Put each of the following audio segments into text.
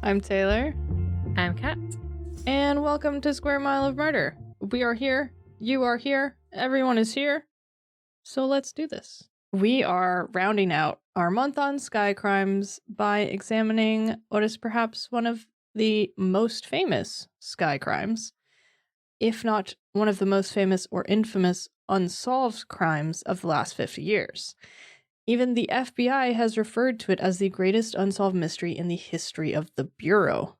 I'm Taylor. I'm Kat. And welcome to Square Mile of Murder. We are here. You are here. Everyone is here. So let's do this. We are rounding out our month on Sky Crimes by examining what is perhaps one of the most famous Sky Crimes, if not one of the most famous or infamous unsolved crimes of the last 50 years. Even the FBI has referred to it as the greatest unsolved mystery in the history of the Bureau.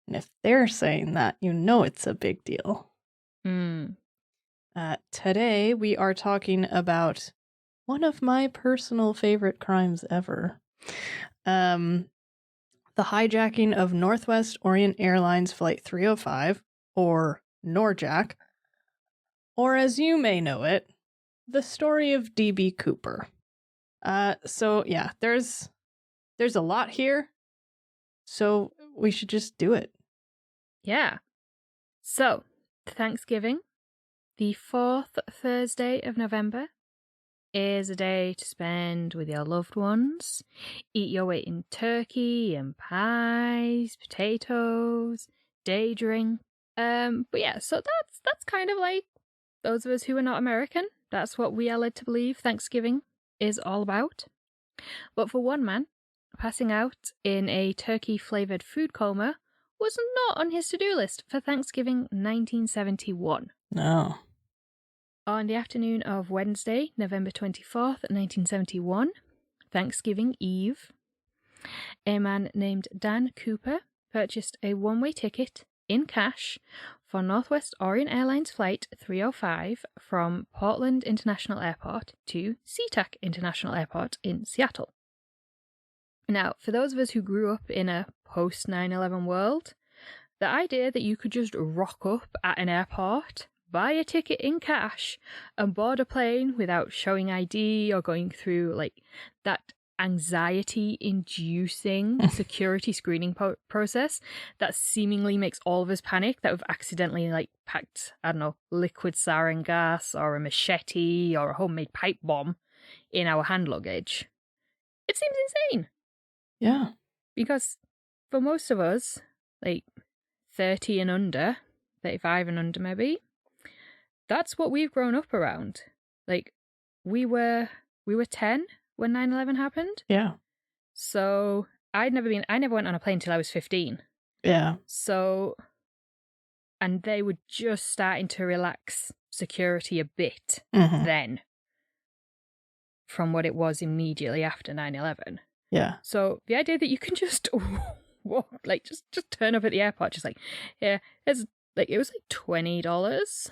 And if they're saying that, you know it's a big deal. Today, we are talking about one of my personal favorite crimes ever. The hijacking of Northwest Orient Airlines Flight 305, or NORJAC, or as you may know it, the story of D.B. Cooper. So yeah, there's a lot here, so we should just do it. Yeah. So, Thanksgiving, the fourth Thursday of November, is a day to spend with your loved ones. Eat your weight in turkey and pies, potatoes, day drink. But yeah, so that's kind of like those of us who are not American. That's what we are led to believe Thanksgiving is all about. But for one man, passing out in a turkey-flavoured food coma was not on his to-do list for Thanksgiving 1971. No. On the afternoon of Wednesday, November 24th, 1971, Thanksgiving Eve, a man named Dan Cooper purchased a one-way ticket in cash for Northwest Orient Airlines Flight 305 from Portland International Airport to SeaTac International Airport in Seattle. Now, for those of us who grew up in a post 9/11 world, the idea that you could just rock up at an airport, buy a ticket in cash, and board a plane without showing ID or going through like that anxiety-inducing security screening process that seemingly makes all of us panic that we've accidentally like packed, I don't know, liquid sarin gas or a machete or a homemade pipe bomb in our hand luggage. It seems insane. Yeah. Because for most of us, like 30 and under, 35 and under maybe, that's what we've grown up around. Like, we were 10 when 9/11 happened. Yeah. So I never went on a plane till I was 15. Yeah. So, and they were just starting to relax security a bit then from what it was immediately after 9/11. Yeah. So the idea that you can just walk, like just turn up at the airport, just like, yeah, it's like it was like $20.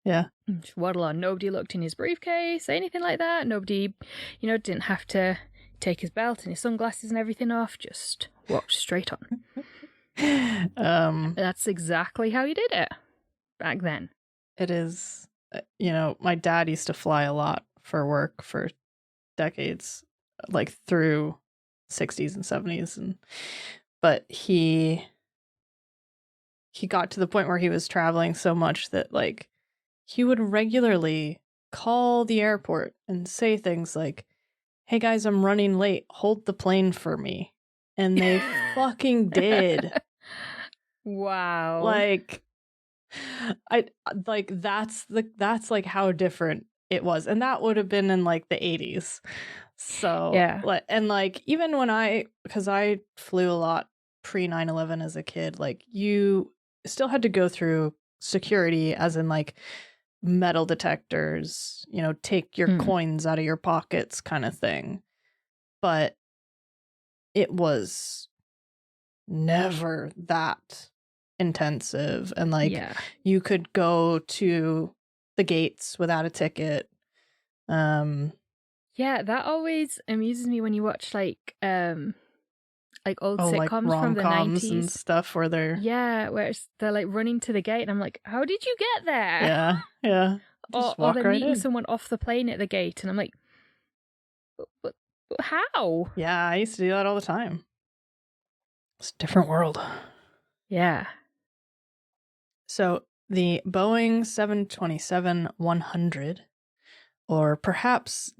Yeah. Just waddle on. Nobody looked in his briefcase, anything like that. Nobody, didn't have to take his belt and his sunglasses and everything off. Just walked straight on. That's exactly how you did it back then. It is, my dad used to fly a lot for work for decades, like through 60s and 70s, but he got to the point where he was traveling so much that like he would regularly call the airport and say things like, "Hey guys, I'm running late, hold the plane for me," and they fucking did. Wow. Like, I like that's like how different it was, and that would have been in like the 80s. So yeah, and like even when because I flew a lot pre 9/11 as a kid, like you still had to go through security, as in like metal detectors, take your coins out of your pockets kind of thing. But it was never that intensive, and like you could go to the gates without a ticket. Yeah, that always amuses me when you watch like old sitcoms like from the 90s and stuff where they're where they're like running to the gate and I'm like, how did you get there? Yeah. Or they're meeting someone off the plane at the gate and I'm like, but how? Yeah, I used to do that all the time. It's a different world. Yeah. So the Boeing 727-100, or perhaps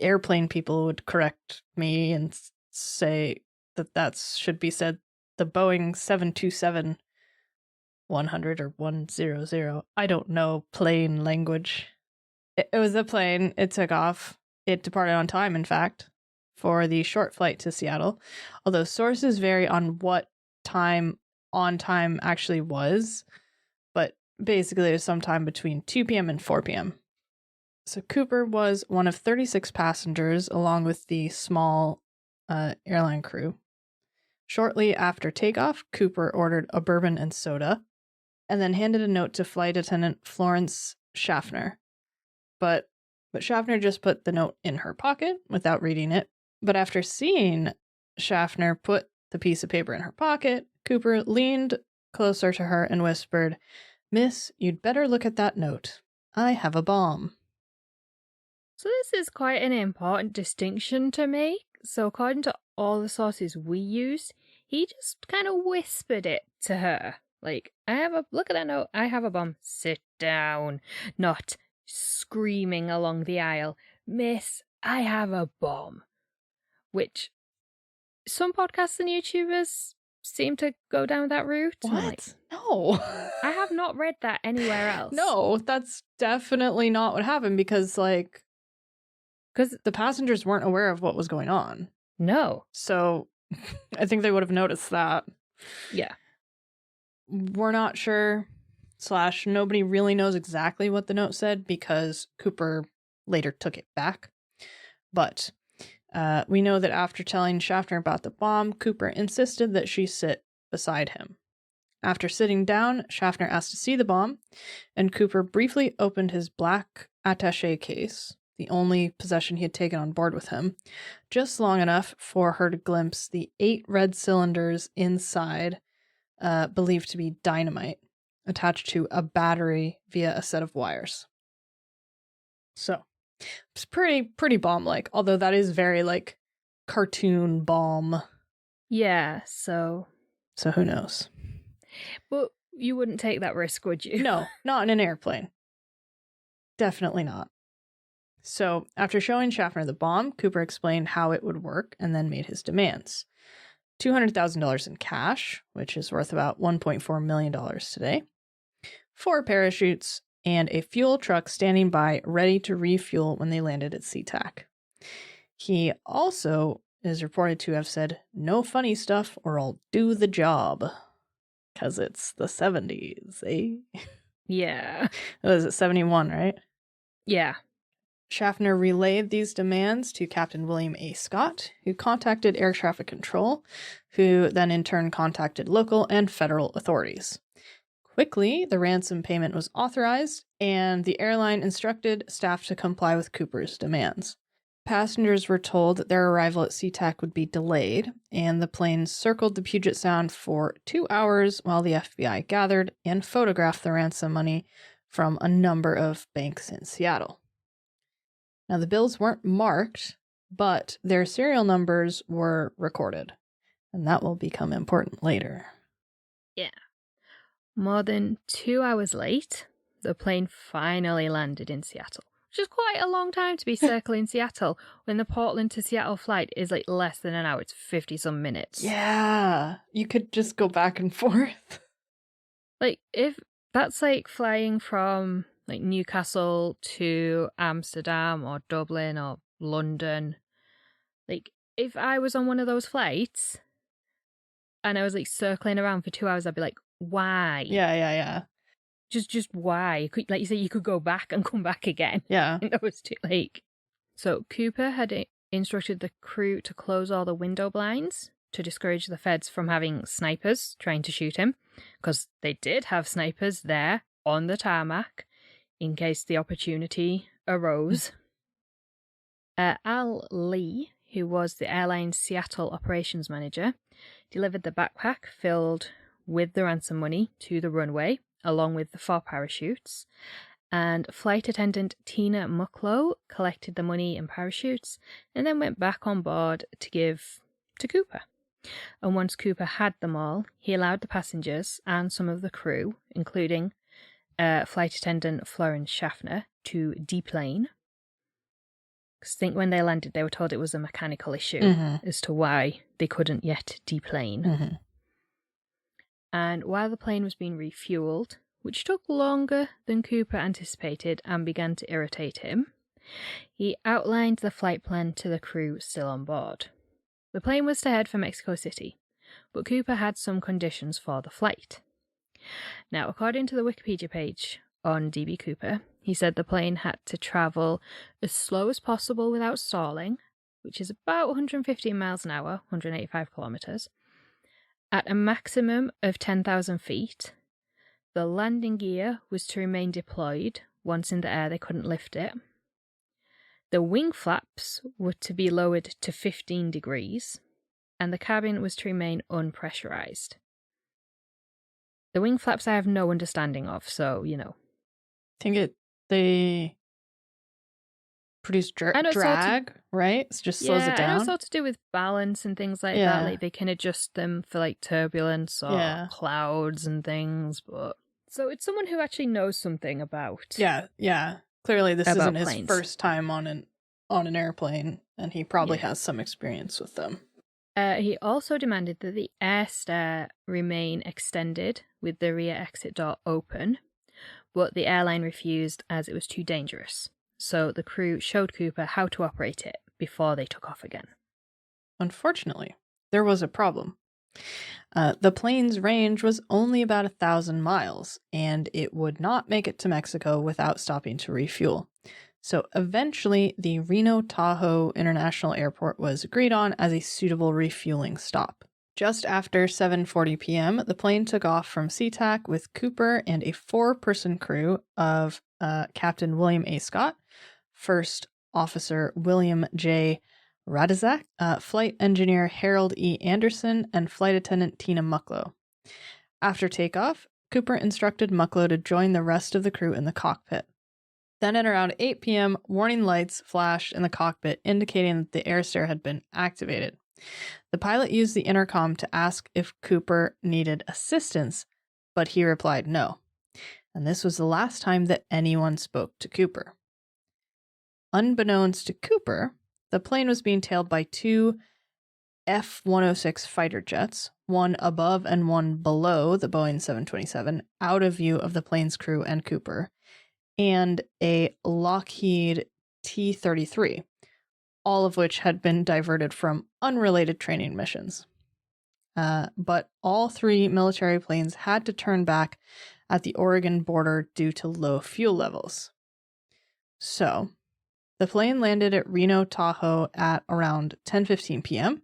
airplane people would correct me and say that should be said the Boeing 727-100 or 100. I don't know plane language. It was a plane. It took off. It departed on time, in fact, for the short flight to Seattle. Although sources vary on what time on time actually was. But basically, it was sometime between 2 p.m. and 4 p.m. So Cooper was one of 36 passengers along with the small airline crew. Shortly after takeoff, Cooper ordered a bourbon and soda and then handed a note to flight attendant Florence Schaffner. But Schaffner just put the note in her pocket without reading it. But after seeing Schaffner put the piece of paper in her pocket, Cooper leaned closer to her and whispered, "Miss, you'd better look at that note. I have a bomb." So this is quite an important distinction to make. So according to all the sources we use, he just kind of whispered it to her. Like, look at that note, I have a bomb, sit down. Not screaming along the aisle, "Miss, I have a bomb." Which some podcasts and YouTubers seem to go down that route. What? Like, no. I have not read that anywhere else. No, that's definitely not what happened because the passengers weren't aware of what was going on. No. So I think they would have noticed that. Yeah. We're not sure, / nobody really knows exactly what the note said because Cooper later took it back. But we know that after telling Schaffner about the bomb, Cooper insisted that she sit beside him. After sitting down, Schaffner asked to see the bomb, and Cooper briefly opened his black attaché case, the only possession he had taken on board with him, just long enough for her to glimpse the 8 red cylinders inside, believed to be dynamite, attached to a battery via a set of wires. So, it's pretty bomb-like, although that is very, cartoon bomb. Yeah, so who knows? But you wouldn't take that risk, would you? No, not in an airplane. Definitely not. So, after showing Schaffner the bomb, Cooper explained how it would work and then made his demands. $200,000 in cash, which is worth about $1.4 million today, 4 parachutes, and a fuel truck standing by ready to refuel when they landed at SeaTac. He also is reported to have said, "No funny stuff or I'll do the job." Because it's the 70s, eh? Yeah. Was it 71, right? Yeah. Schaffner relayed these demands to Captain William A. Scott, who contacted Air Traffic Control, who then in turn contacted local and federal authorities. Quickly, the ransom payment was authorized, and the airline instructed staff to comply with Cooper's demands. Passengers were told that their arrival at SeaTac would be delayed, and the plane circled the Puget Sound for 2 hours while the FBI gathered and photographed the ransom money from a number of banks in Seattle. Now, the bills weren't marked, but their serial numbers were recorded, and that will become important later. Yeah. More than 2 hours late, the plane finally landed in Seattle, which is quite a long time to be circling Seattle when the Portland to Seattle flight is less than an hour. It's 50-some minutes. Yeah, you could just go back and forth. If that's flying from Newcastle to Amsterdam or Dublin or London. If I was on one of those flights and I was circling around for 2 hours, I'd be like, why? Yeah. Just why? Like you say, you could go back and come back again. Yeah. That was too late. So Cooper had instructed the crew to close all the window blinds to discourage the feds from having snipers trying to shoot him, because they did have snipers there on the tarmac in case the opportunity arose. Al Lee, who was the airline's Seattle operations manager, delivered the backpack filled with the ransom money to the runway, along with the 4 parachutes, and flight attendant Tina Mucklow collected the money and parachutes and then went back on board to give to Cooper. And once Cooper had them all, he allowed the passengers and some of the crew, including flight attendant Florence Schaffner, to deplane. Because I think when they landed, they were told it was a mechanical issue as to why they couldn't yet deplane. And while the plane was being refueled, which took longer than Cooper anticipated and began to irritate him, he outlined the flight plan to the crew still on board. The plane was to head for Mexico City, but Cooper had some conditions for the flight. Now, according to the Wikipedia page on DB Cooper, he said the plane had to travel as slow as possible without stalling, which is about 115 miles an hour, 185 kilometers, at a maximum of 10,000 feet. The landing gear was to remain deployed. Once in the air, they couldn't lift it. The wing flaps were to be lowered to 15 degrees, and the cabin was to remain unpressurized. The wing flaps I have no understanding of, so, I think they produce drag, right? It just slows it down. I know it's all to do with balance and things like that. Like, they can adjust them for, like, turbulence or clouds and things, but... So it's someone who actually knows something about... Yeah. Clearly, this isn't his planes. first time on an airplane, and he probably has some experience with them. He also demanded that the air stair remain extended with the rear exit door open, but the airline refused as it was too dangerous. So the crew showed Cooper how to operate it before they took off again. Unfortunately, there was a problem. The plane's range was only about 1,000 miles, and it would not make it to Mexico without stopping to refuel. So eventually, the Reno Tahoe International Airport was agreed on as a suitable refueling stop. Just after 7:40 p.m., the plane took off from SeaTac with Cooper and a 4-person crew of Captain William A. Scott, First Officer William J. Radizak, Flight Engineer Harold E. Anderson, and Flight Attendant Tina Mucklow. After takeoff, Cooper instructed Mucklow to join the rest of the crew in the cockpit. Then at around 8 p.m., warning lights flashed in the cockpit indicating that the air stair had been activated. The pilot used the intercom to ask if Cooper needed assistance, but he replied no. And this was the last time that anyone spoke to Cooper. Unbeknownst to Cooper, the plane was being tailed by 2 F-106 fighter jets, one above and one below the Boeing 727, out of view of the plane's crew and Cooper, and a Lockheed T-33, all of which had been diverted from unrelated training missions. But all 3 military planes had to turn back at the Oregon border due to low fuel levels. So, the plane landed at Reno Tahoe at around 10:15 p.m.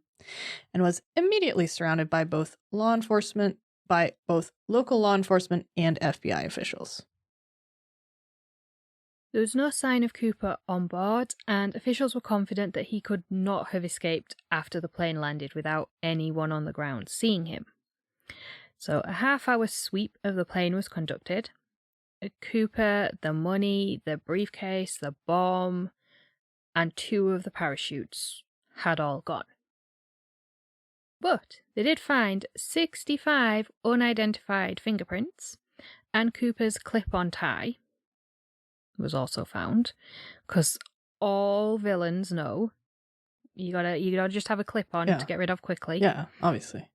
and was immediately surrounded by both local law enforcement and FBI officials. There was no sign of Cooper on board, and officials were confident that he could not have escaped after the plane landed without anyone on the ground seeing him. So a half-hour sweep of the plane was conducted. Cooper, the money, the briefcase, the bomb, and 2 of the parachutes had all gone. But they did find 65 unidentified fingerprints, and Cooper's clip-on tie was also found, because all villains know you gotta just have a clip-on to get rid of quickly. Yeah, obviously.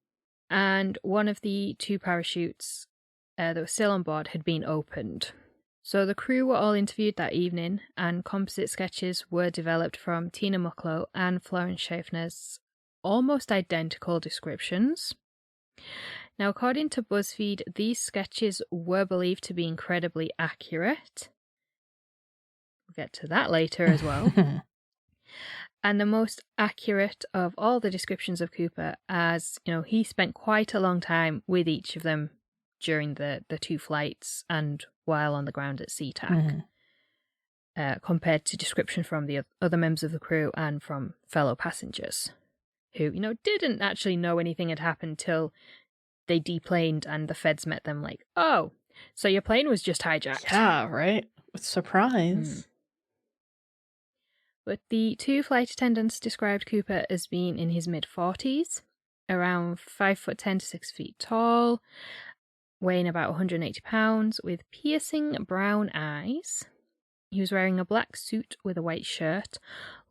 And one of the 2 parachutes that were still on board had been opened. So the crew were all interviewed that evening, and composite sketches were developed from Tina Mucklow and Florence Schaffner's almost identical descriptions. Now, according to BuzzFeed, these sketches were believed to be incredibly accurate. We'll get to that later as well. And the most accurate of all the descriptions of Cooper, as he spent quite a long time with each of them during the 2 flights and while on the ground at SeaTac, compared to description from the other members of the crew and from fellow passengers, who didn't actually know anything had happened till they deplaned and the feds met them like, oh, so your plane was just hijacked. Yeah, right? With surprise. But the 2 flight attendants described Cooper as being in his mid-40s, around 5'10" to 6 feet tall, weighing about 180 pounds, with piercing brown eyes. He was wearing a black suit with a white shirt,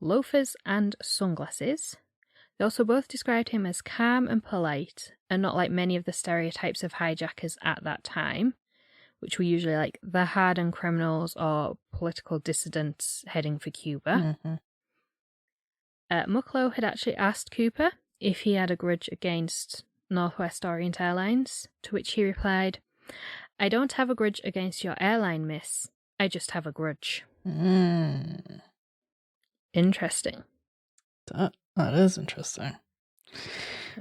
loafers, and sunglasses. They also both described him as calm and polite, and not like many of the stereotypes of hijackers at that time, which were usually like the hardened criminals or political dissidents heading for Cuba. Mm-hmm. Mucklow had actually asked Cooper if he had a grudge against Northwest Orient Airlines, to which he replied, "I don't have a grudge against your airline, miss. I just have a grudge." Interesting. That is interesting.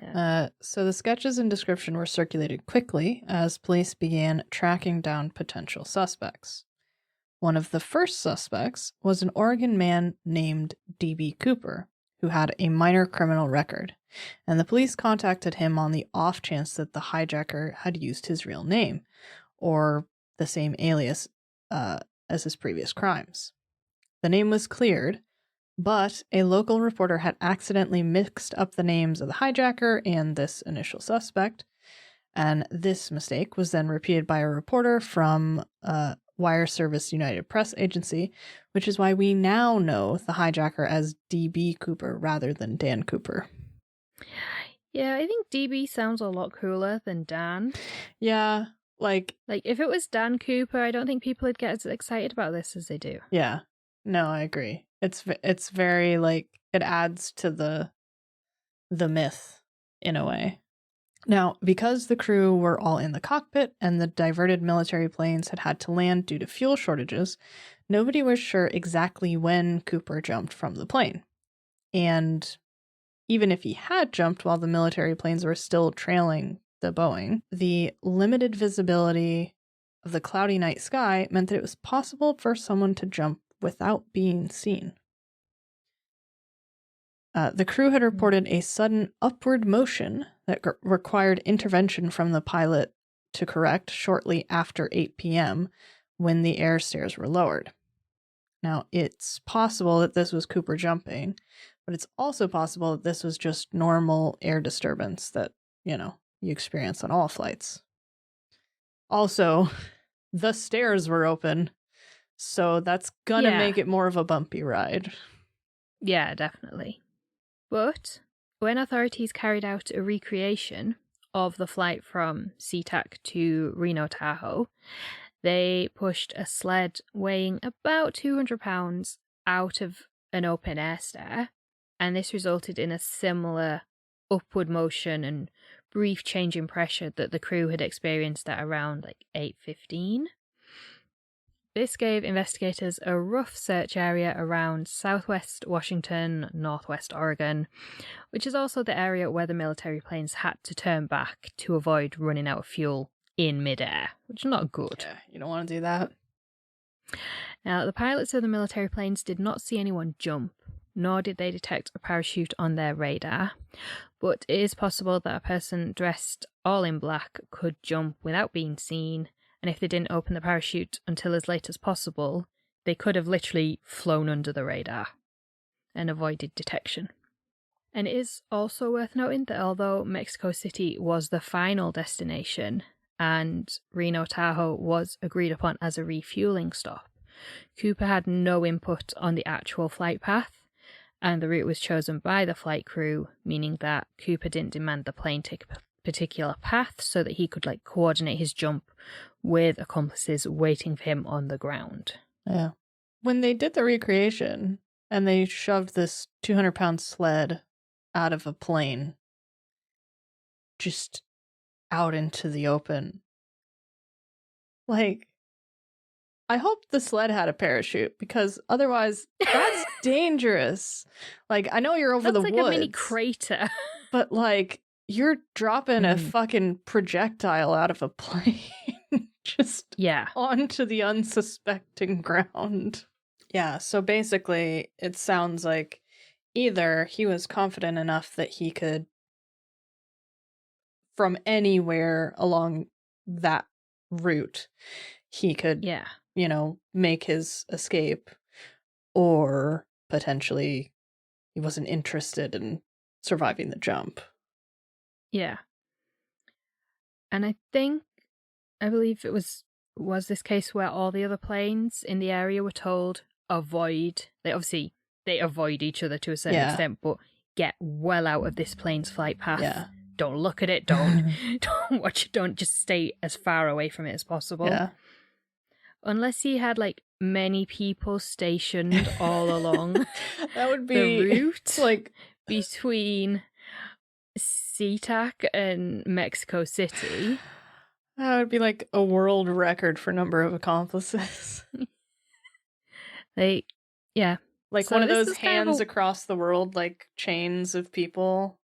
Yeah. So the sketches and description were circulated quickly as police began tracking down potential suspects. One of the first suspects was an Oregon man named D.B. Cooper, who had a minor criminal record, and the police contacted him on the off chance that the hijacker had used his real name, or the same alias as his previous crimes. The name was cleared, but a local reporter had accidentally mixed up the names of the hijacker and this initial suspect, and this mistake was then repeated by a reporter from Wire Service United Press Agency, which is why we now know the hijacker as D.B. Cooper rather than Dan Cooper. Yeah, I think DB sounds a lot cooler than Dan. Yeah, like if it was Dan Cooper, I don't think people would get as excited about this as they do. Yeah. No, I agree. It's very like it adds to the myth in a way. Now, because the crew were all in the cockpit and the diverted military planes had to land due to fuel shortages, nobody was sure exactly when Cooper jumped from the plane. And even if he had jumped while the military planes were still trailing the Boeing, the limited visibility of the cloudy night sky meant that it was possible for someone to jump without being seen. The crew had reported a sudden upward motion that required intervention from the pilot to correct shortly after 8 p.m. when the air stairs were lowered. Now, it's possible that this was Cooper jumping, but it's also possible that this was just normal air disturbance that, you experience on all flights. Also, the stairs were open, so that's gonna make it more of a bumpy ride. Yeah, definitely. But when authorities carried out a recreation of the flight from SeaTac to Reno Tahoe, they pushed a sled weighing about 200 pounds out of an open air stair, and this resulted in a similar upward motion and brief change in pressure that the crew had experienced at around 8:15. This gave investigators a rough search area around southwest Washington, northwest Oregon, which is also the area where the military planes had to turn back to avoid running out of fuel in midair, which is not good. Yeah, you don't want to do that. Now, the pilots of the military planes did not see anyone jump, nor did they detect a parachute on their radar, but it is possible that a person dressed all in black could jump without being seen, and if they didn't open the parachute until as late as possible, they could have literally flown under the radar and avoided detection. And it is also worth noting that although Mexico City was the final destination and Reno Tahoe was agreed upon as a refueling stop, Cooper had no input on the actual flight path, and the route was chosen by the flight crew, meaning that Cooper didn't demand the plane take a particular path so that he could coordinate his jump with accomplices waiting for him on the ground. Yeah. When they did the recreation and they shoved this 200-pound sled out of a plane just out into the open, I hope the sled had a parachute, because otherwise that's dangerous. I know you're over the woods. That's like a mini crater. But you're dropping a fucking projectile out of a plane just onto the unsuspecting ground. Yeah, so basically it sounds like either he was confident enough that he could, from anywhere along that route, he could, make his escape, or potentially he wasn't interested in surviving the jump. Yeah. And I believe it was this case where all the other planes in the area were told avoid. They avoid each other to a certain extent, but get well out of this plane's flight path. Yeah. Don't look at it. Don't watch it. Don't just stay as far away from it as possible. Yeah. Unless he had like many people stationed all along That would be the route like between SeaTac and Mexico City. that would be like a world record for number of accomplices. Yeah. Like So one of this those is kind of hands a- across the world, like chains of people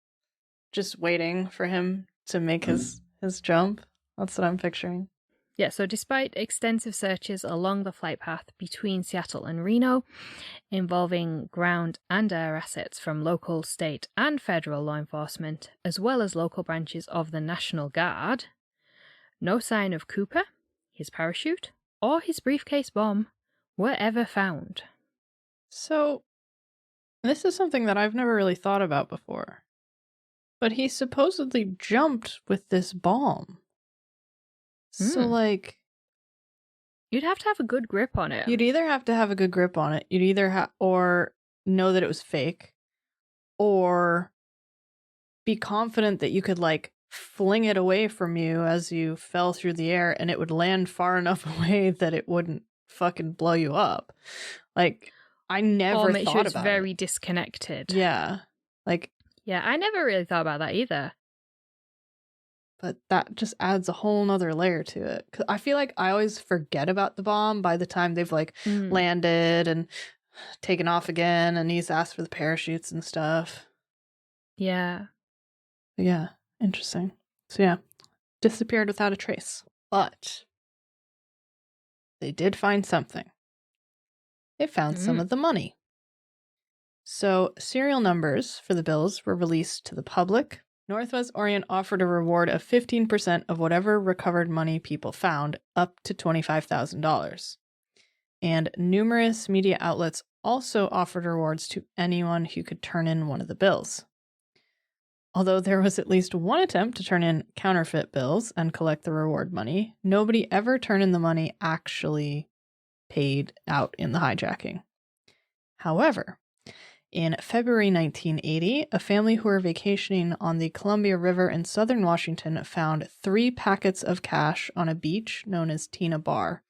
just waiting for him to make his jump. That's what I'm picturing. Yeah, so despite extensive searches along the flight path between Seattle and Reno, involving ground and air assets from local, state, and federal law enforcement, as well as local branches of the National Guard, no sign of Cooper, his parachute, or his briefcase bomb were ever found. So, this is something that I've never really thought about before. But he supposedly jumped with this bomb. So, Hmm. like, You'd have to have a good grip on it. you'd either have to have a good grip on it, you'd either or know that it was fake, or be confident that you could, like, fling it away from you as you fell through the air and it would land far enough away that it wouldn't fucking blow you up. Like, I never or make thought sure it's about very it. disconnected. Yeah. Like, Yeah, I never really thought about that either. but that just adds a whole nother layer to it. 'Cause I feel like I always forget about the bomb by the time they've like Mm. landed and taken off again, and he's asked for the parachutes and stuff. Yeah. But yeah, interesting. So yeah, disappeared without a trace. But they did find something. They found some Mm. of the money. So serial numbers for the bills were released to the public. Northwest Orient offered a reward of 15% of whatever recovered money people found, up to $25,000. And numerous media outlets also offered rewards to anyone who could turn in one of the bills. Although there was at least one attempt to turn in counterfeit bills and collect the reward money, nobody ever turned in the money actually paid out in the hijacking. However, in February 1980, a family who were vacationing on the Columbia River in southern Washington found 3 packets of cash on a beach known as Tina Bar,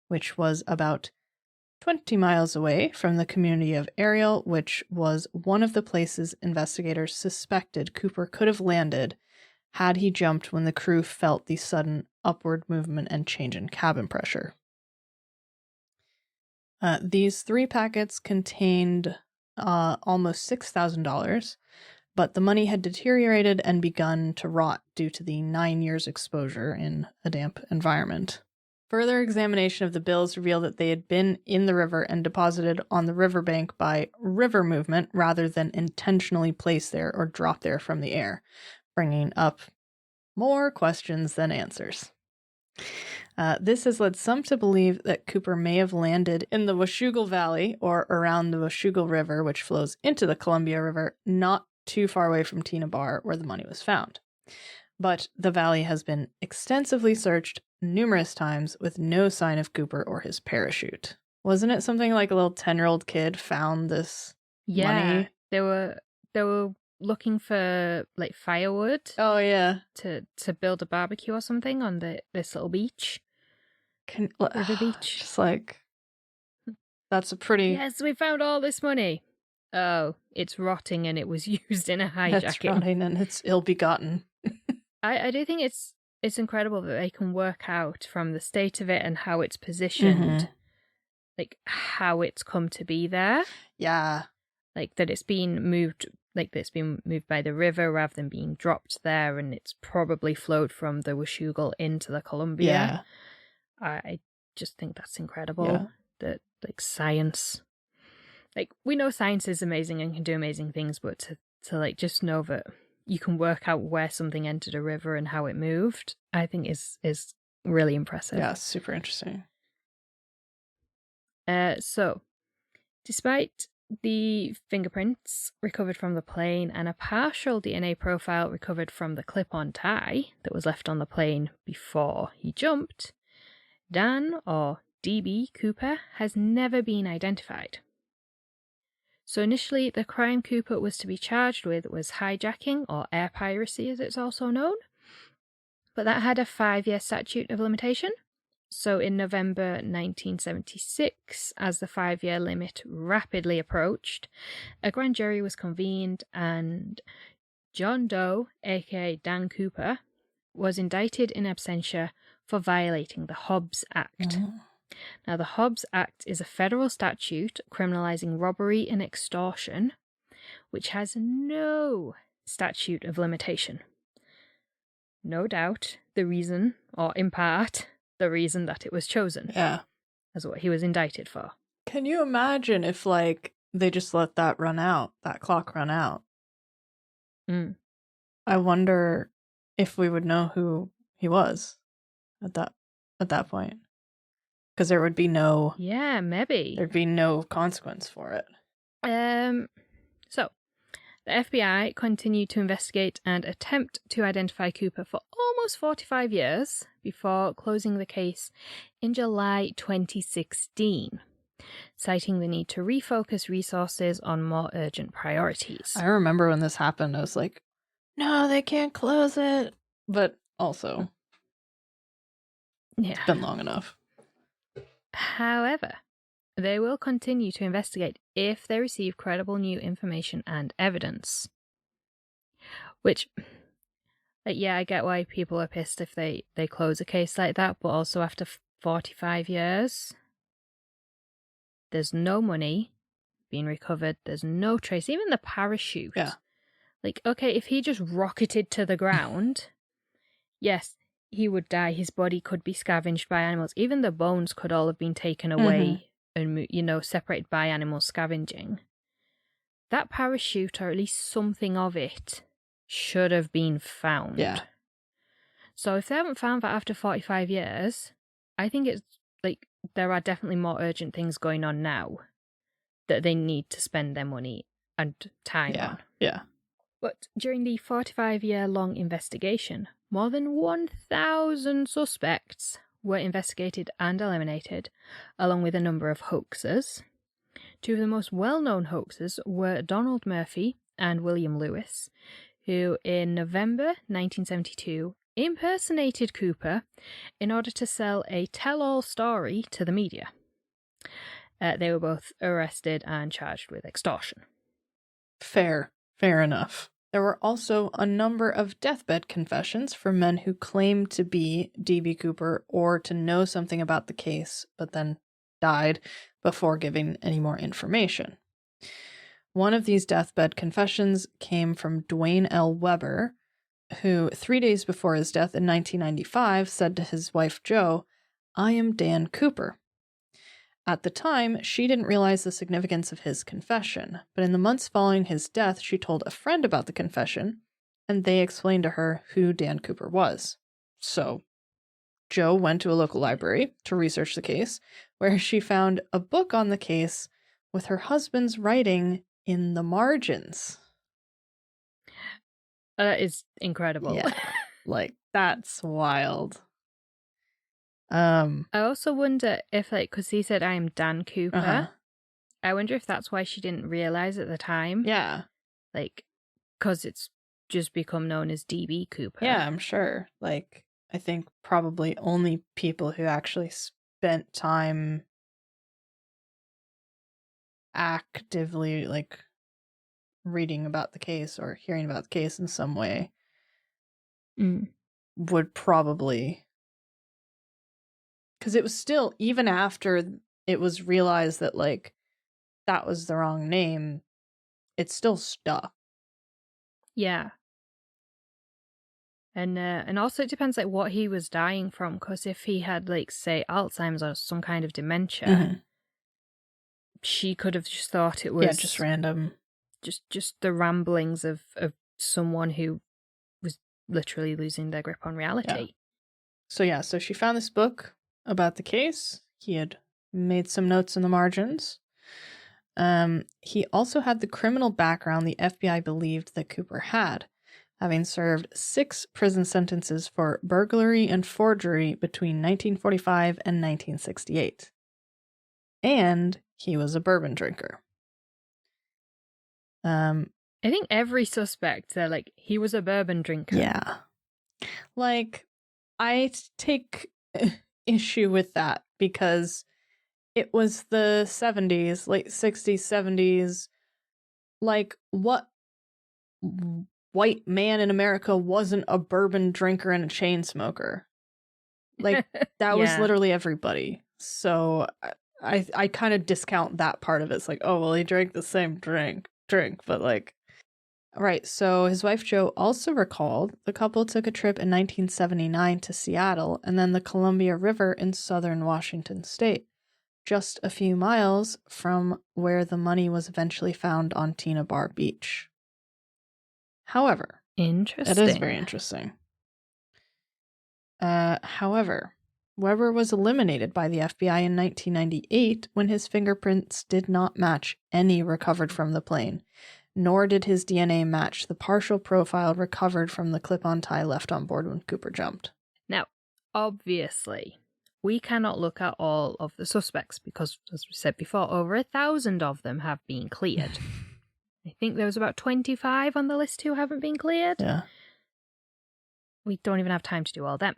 which was about 20 miles away from the community of Ariel, which was one of the places investigators suspected Cooper could have landed had he jumped when the crew felt the sudden upward movement and change in cabin pressure. These 3 packets contained almost $6,000, but the money had deteriorated and begun to rot due to the 9 years exposure in a damp environment. Further examination of the bills revealed that they had been in the river and deposited on the riverbank by river movement rather than intentionally placed there or dropped there from the air, bringing up more questions than answers. This has led some to believe that Cooper may have landed in the Washougal Valley or around the Washougal River, which flows into the Columbia River, not too far away from Tina Bar, where the money was found. But the valley has been extensively searched numerous times with no sign of Cooper or his parachute. Wasn't it something like a little 10-year-old kid found this money? They were looking for like firewood Oh, yeah. to build a barbecue or something on this little beach. River beach. Just like, that's a pretty... Yes, we found all this money. Oh, it's rotting and it was used in a That's hijacking. rotting and it's ill-begotten. I do think it's incredible that they can work out from the state of it and how it's positioned, like how it's come to be there. Yeah. Like that it's been moved, like that it's been moved by the river rather than being dropped there, and it's probably flowed from the Washougal into the Columbia. Yeah. I just think that's incredible. Yeah. That like science, like we know science is amazing and can do amazing things, but to like just know that you can work out where something entered a river and how it moved, I think is really impressive. Yeah, super interesting. So, despite the fingerprints recovered from the plane and a partial DNA profile recovered from the clip-on tie that was left on the plane before he jumped, Dan, or D.B. Cooper, has never been identified. So initially, the crime Cooper was to be charged with was hijacking, or air piracy as it's also known. But that had a 5-year statute of limitation. So in November 1976, as the 5-year limit rapidly approached, a grand jury was convened and John Doe, aka Dan Cooper, was indicted in absentia for violating the Hobbs Act. Now, the Hobbs Act is a federal statute criminalizing robbery and extortion, which has no statute of limitation. No doubt the reason, or in part, the reason that it was chosen. Yeah. As what he was indicted for. Can you imagine if, like, they just let that run out, that clock run out? I wonder if we would know who he was at that point. Because there would be no... Yeah, maybe. There'd be no consequence for it. So, the FBI continued to investigate and attempt to identify Cooper for almost 45 years before closing the case in July 2016, citing the need to refocus resources on more urgent priorities. I remember when this happened, I was like, no, they can't close it. But also, it's been long enough. However, they will continue to investigate if they receive credible new information and evidence. Which, like, yeah, I get why people are pissed if they close a case like that, but also after 45 years, there's no money being recovered, there's no trace, even the parachute. Yeah. Like, okay, if he just rocketed to the ground, yes, he would die, his body could be scavenged by animals, even the bones could all have been taken away and, separated by animal scavenging. That parachute, or at least something of it, should have been found. Yeah. So if they haven't found that after 45 years, I think it's like there are definitely more urgent things going on now that they need to spend their money and time on. Yeah. But during the 45-year-long investigation, more than 1,000 suspects were investigated and eliminated, along with a number of hoaxers. Two of the most well-known hoaxers were Donald Murphy and William Lewis, who in November 1972 impersonated Cooper in order to sell a tell-all story to the media. They were both arrested and charged with extortion. Fair enough. There were also a number of deathbed confessions from men who claimed to be D.B. Cooper or to know something about the case, but then died before giving any more information. One of these deathbed confessions came from Dwayne L. Weber, who 3 days before his death in 1995 said to his wife Jo, "I am Dan Cooper." At the time, she didn't realize the significance of his confession, but in the months following his death, she told a friend about the confession, and they explained to her who Dan Cooper was. So, Jo went to a local library to research the case, where she found a book on the case with her husband's writing in the margins. That is incredible. Yeah, like, that's wild. I also wonder if, like, because he said, "I am Dan Cooper," I wonder if that's why she didn't realize at the time. Yeah. Like, because it's just become known as D.B. Cooper. Yeah, I'm sure. Like, I think probably only people who actually spent time actively, like, reading about the case or hearing about the case in some way would probably... Because it was still, even after it was realized that, like, that was the wrong name, it still stuck. Yeah. And also it depends, like, what he was dying from, because if he had, like, say, Alzheimer's or some kind of dementia, she could have just thought it was... Yeah, just random. Just the ramblings of someone who was literally losing their grip on reality. Yeah. So she found this book about the case. He had made some notes in the margins. He also had the criminal background the FBI believed that Cooper had, having served 6 prison sentences for burglary and forgery between 1945 and 1968. And he was a bourbon drinker. I think every suspect, they're like, he was a bourbon drinker. Yeah. Like, I take issue with that because it was the 70s, late 60s, 70s. Like, what white man in America wasn't a bourbon drinker and a chain smoker? Like, that was literally everybody. So I kind of discount that part of it. It's like, oh, well, he drank the same drink, but like, right. So his wife Jo also recalled the couple took a trip in 1979 to Seattle and then the Columbia River in southern Washington state, just a few miles from where the money was eventually found on Tina Bar Beach. However, interesting. it is very interesting. However, Weber was eliminated by the FBI in 1998 when his fingerprints did not match any recovered from the plane, nor did his DNA match the partial profile recovered from the clip-on tie left on board when Cooper jumped. Now, obviously, we cannot look at all of the suspects because, as we said before, over 1,000 of them have been cleared. I think there was about 25 on the list who haven't been cleared. Yeah. We don't even have time to do all them.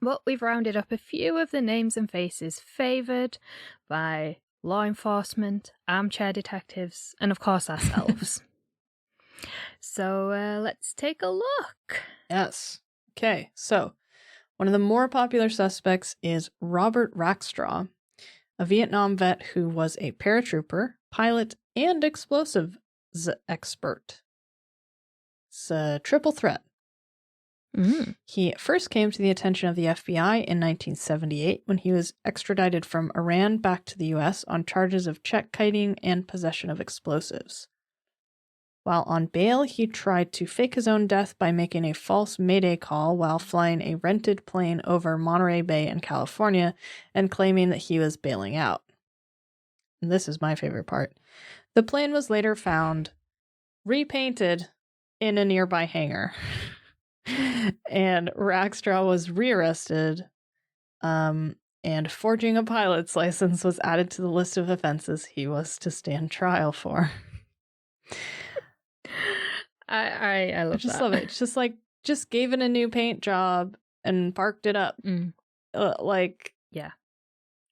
But we've rounded up a few of the names and faces favoured by law enforcement, armchair detectives, and of course ourselves. So let's take a look. Yes. Okay, so one of the more popular suspects is Robert Rackstraw, a Vietnam vet who was a paratrooper, pilot, and explosives expert. It's a triple threat. He first came to the attention of the FBI in 1978 when he was extradited from Iran back to the U.S. on charges of check kiting and possession of explosives. While on bail, he tried to fake his own death by making a false Mayday call while flying a rented plane over Monterey Bay in California and claiming that he was bailing out. And this is my favorite part. The plane was later found repainted in a nearby hangar. And Rackstraw was rearrested, and forging a pilot's license was added to the list of offenses he was to stand trial for. I love that. Love it. It's just like, just gave it a new paint job and parked it up.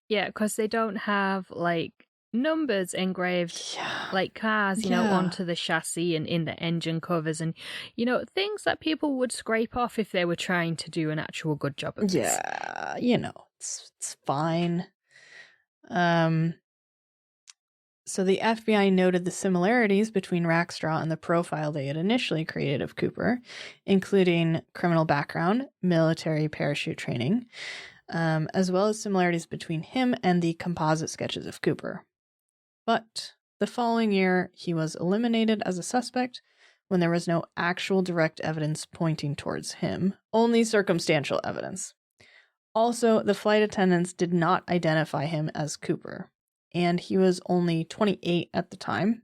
Yeah, because they don't have like numbers engraved like cars, onto the chassis and in the engine covers and, things that people would scrape off if they were trying to do an actual good job of this. Yeah, it's fine. So the FBI noted the similarities between Rackstraw and the profile they had initially created of Cooper, including criminal background, military parachute training, as well as similarities between him and the composite sketches of Cooper. But the following year, he was eliminated as a suspect when there was no actual direct evidence pointing towards him, only circumstantial evidence. Also, the flight attendants did not identify him as Cooper, and he was only 28 at the time,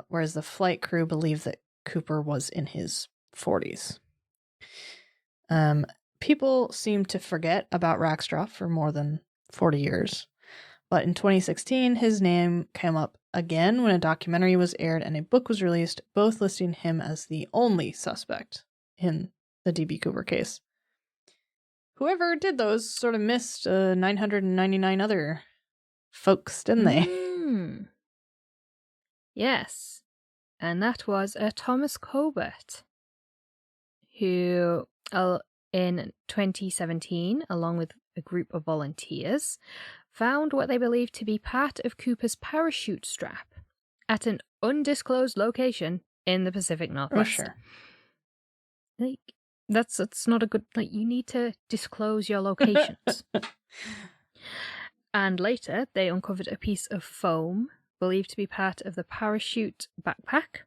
whereas the flight crew believed that Cooper was in his 40s. People seem to forget about Rackstraw for more than 40 years. But in 2016, his name came up again when a documentary was aired and a book was released, both listing him as the only suspect in the D.B. Cooper case. Whoever did those sort of missed 999 other folks, didn't they? Yes. And that was Thomas Colbert, who in 2017, along with a group of volunteers, found what they believed to be part of Cooper's parachute strap at an undisclosed location in the Pacific Northwest. Oh, sure. Like, that's not a good... Like, you need to disclose your locations. And later, they uncovered a piece of foam believed to be part of the parachute backpack,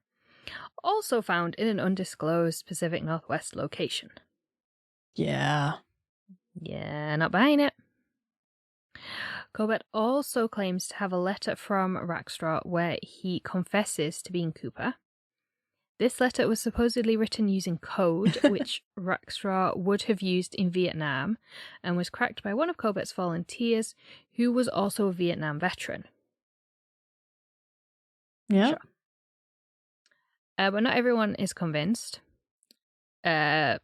also found in an undisclosed Pacific Northwest location. Yeah. Yeah, not buying it. Colbert also claims to have a letter from Rackstraw where he confesses to being Cooper. This letter was supposedly written using code, which Rackstraw would have used in Vietnam, and was cracked by one of Colbert's volunteers, who was also a Vietnam veteran. Yeah. Sure. But not everyone is convinced. Me,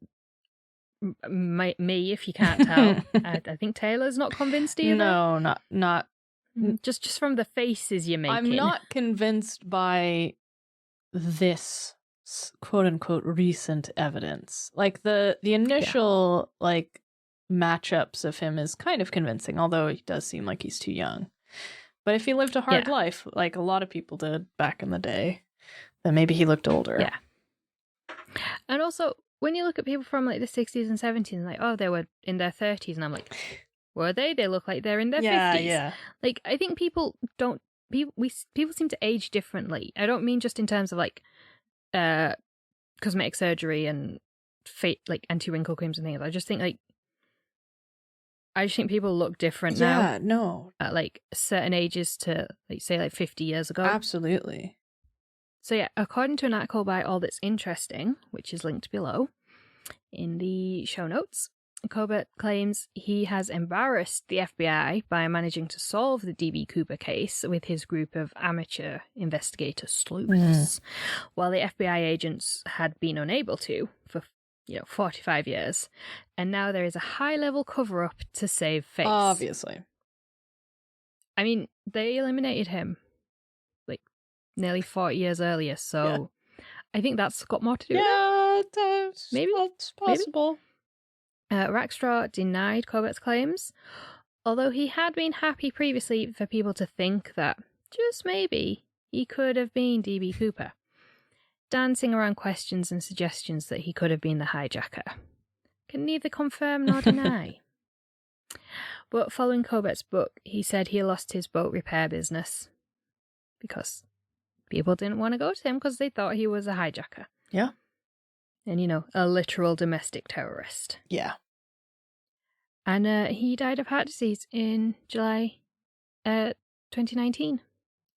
if you can't tell. I think Taylor's not convinced either. No, not. Just from the faces you're making. I'm not convinced by this quote unquote recent evidence. Like the initial like matchups of him is kind of convincing, although he does seem like he's too young. But if he lived a hard life, like a lot of people did back in the day, then maybe he looked older. Yeah. And also, when you look at people from like the 60s and 70s, and like, oh, they were in their 30s, and I'm like, were they? They look like they're in their 50s. Yeah. Like, I think people seem to age differently. I don't mean just in terms of like cosmetic surgery and like anti-wrinkle creams and things. I just think people look different now. Yeah, no. At like certain ages to like say like 50 years ago. Absolutely. So yeah, according to an article by All That's Interesting, which is linked below in the show notes, Colbert claims he has embarrassed the FBI by managing to solve the D.B. Cooper case with his group of amateur investigator sleuths, while the FBI agents had been unable to for 45 years. And now there is a high-level cover-up to save face. Obviously. I mean, they eliminated him like nearly 40 years earlier, so I think that's got more to do with it. Maybe that's possible. Rackstraw denied Colbert's claims, although he had been happy previously for people to think that, just maybe, he could have been D.B. Cooper, dancing around questions and suggestions that he could have been the hijacker. Can neither confirm nor deny. But following Colbert's book, he said he lost his boat repair business because people didn't want to go to him because they thought he was a hijacker. Yeah. And, a literal domestic terrorist. Yeah. And he died of heart disease in July 2019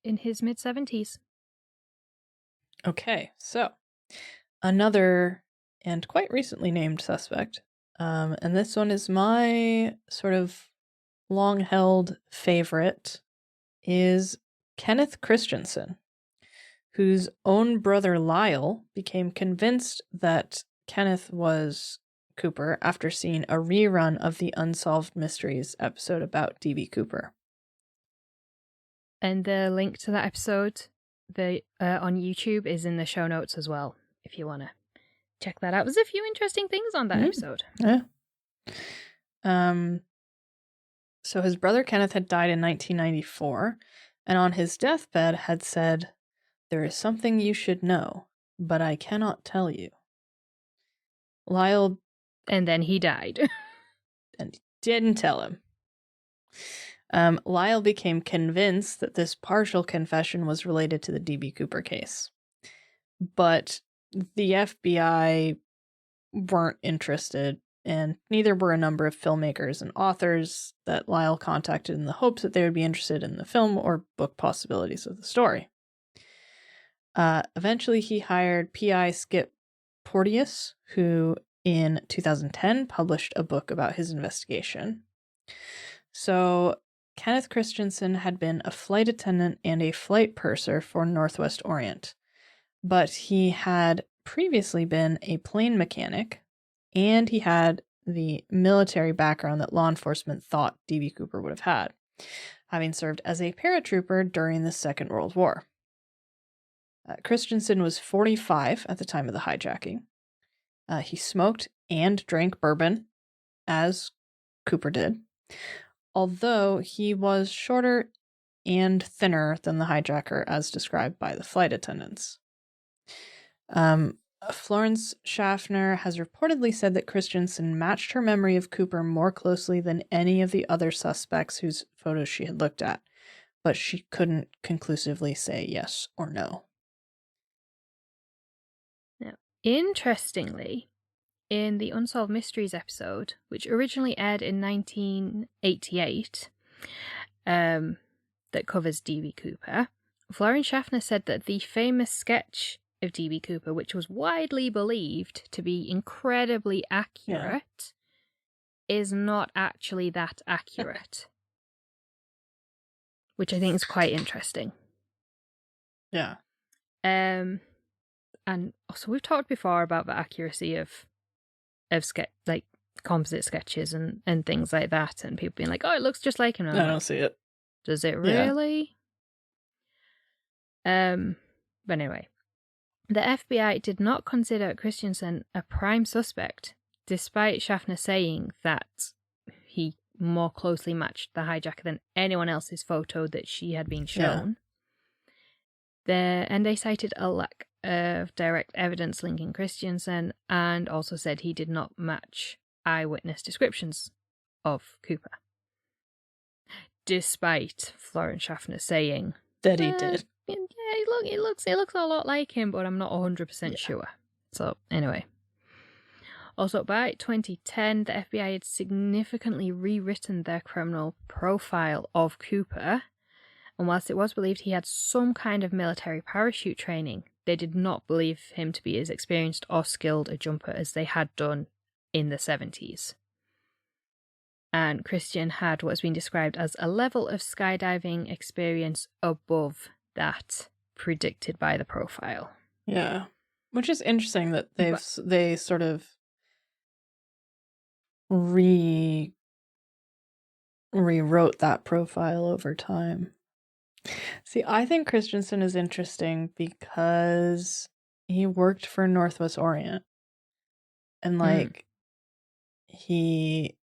in his mid-70s. Okay, so another and quite recently named suspect, and this one is my sort of long-held favorite, is Kenneth Christensen, whose own brother Lyle became convinced that Kenneth was Cooper after seeing a rerun of the Unsolved Mysteries episode about D.B. Cooper. And the link to that episode on YouTube is in the show notes as well, if you want to check that out. There's a few interesting things on that episode. Yeah. So his brother Kenneth had died in 1994, and on his deathbed had said, "There is something you should know, but I cannot tell you." Lyle... And then he died. and didn't tell him. Lyle became convinced that this partial confession was related to the D.B. Cooper case. But the FBI weren't interested, and neither were a number of filmmakers and authors that Lyle contacted in the hopes that they would be interested in the film or book possibilities of the story. Eventually, he hired P.I. Skip Porteous, who in 2010 published a book about his investigation. So Kenneth Christensen had been a flight attendant and a flight purser for Northwest Orient, but he had previously been a plane mechanic, and he had the military background that law enforcement thought D.B. Cooper would have had, having served as a paratrooper during the Second World War. Christensen was 45 at the time of the hijacking. He smoked and drank bourbon, as Cooper did, although he was shorter and thinner than the hijacker as described by the flight attendants. Florence Schaffner has reportedly said that Christensen matched her memory of Cooper more closely than any of the other suspects whose photos she had looked at, but she couldn't conclusively say yes or no. Now, interestingly, in the Unsolved Mysteries episode, which originally aired in 1988, that covers D.B. Cooper, Florence Schaffner said that the famous sketch of D.B. Cooper, which was widely believed to be incredibly accurate, is not actually that accurate. Which I think is quite interesting. Yeah. And also, we've talked before about the accuracy of composite sketches and things like that, and people being like, "Oh, it looks just like him." I don't see it. Does it really? But anyway, the FBI did not consider Christensen a prime suspect, despite Schaffner saying that he more closely matched the hijacker than anyone else's photo that she had been shown. And they cited a lack of direct evidence linking Christensen, and also said he did not match eyewitness descriptions of Cooper. Despite Florence Schaffner saying that he did. Yeah, it looks a lot like him, but I'm not 100% sure. So anyway. Also, by 2010, the FBI had significantly rewritten their criminal profile of Cooper, and whilst it was believed he had some kind of military parachute training, they did not believe him to be as experienced or skilled a jumper as they had done in the 70s. And Christian had what has been described as a level of skydiving experience above that predicted by the profile. Yeah. Which is interesting that they sort of rewrote that profile over time. See, I think Christensen is interesting because he worked for Northwest Orient. And he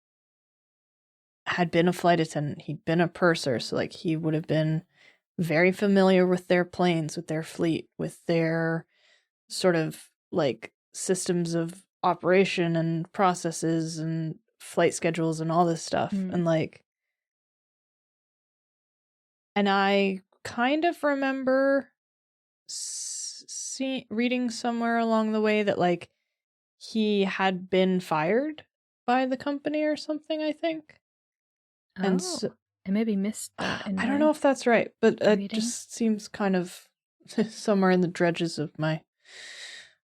had been a flight attendant, he'd been a purser, so he would have been very familiar with their planes, with their fleet, with their sort of systems of operation and processes and flight schedules and all this stuff. And and I kind of remember reading somewhere along the way that he had been fired by the company or something, I think. I maybe missed that. I don't know if that's right, but it just seems kind of somewhere in the dredges of my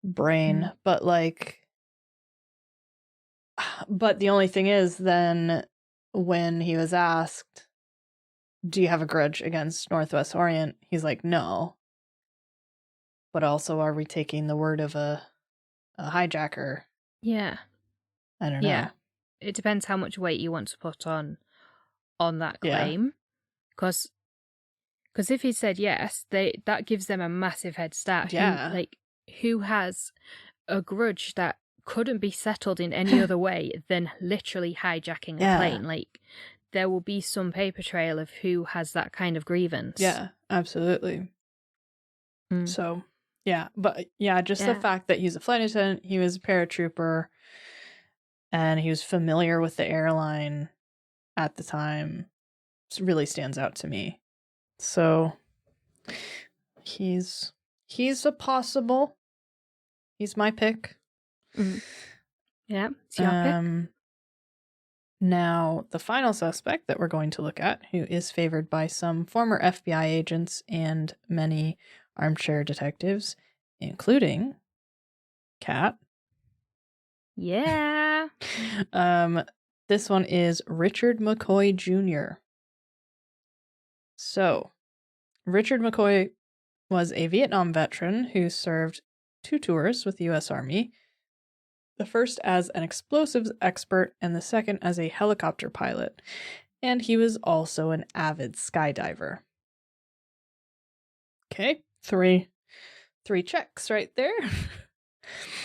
brain. But but the only thing is, then when he was asked, do you have a grudge against Northwest Orient? He's like, no. But also, are we taking the word of a hijacker? Yeah. I don't know. Yeah. It depends how much weight you want to put on that claim. Because if he said yes, that gives them a massive head start. Yeah. Who has a grudge that couldn't be settled in any other way than literally hijacking a plane? There will be some paper trail of who has that kind of grievance. Yeah, absolutely. So, yeah. But, the fact that he's a flight attendant, he was a paratrooper, and he was familiar with the airline at the time, really stands out to me. So, he's a possible. He's my pick. Yeah, it's your pick. Now, the final suspect that we're going to look at, who is favored by some former FBI agents and many armchair detectives, including Kat. Yeah. This one is Richard McCoy Jr. So, Richard McCoy was a Vietnam veteran who served 2 tours with the U.S. Army. The first as an explosives expert and the second as a helicopter pilot. And he was also an avid skydiver. Okay, three checks right there.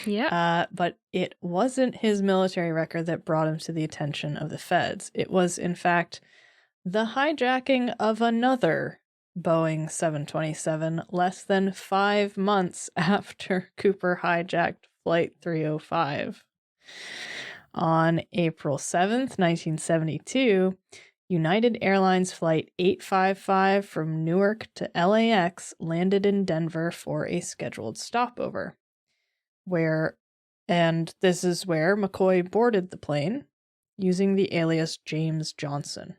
Yeah. But it wasn't his military record that brought him to the attention of the feds. It was, in fact, the hijacking of another Boeing 727 less than 5 months after Cooper hijacked Flight 305. On April 7th, 1972, United Airlines Flight 855 from Newark to LAX landed in Denver for a scheduled stopover. And this is where McCoy boarded the plane using the alias James Johnson.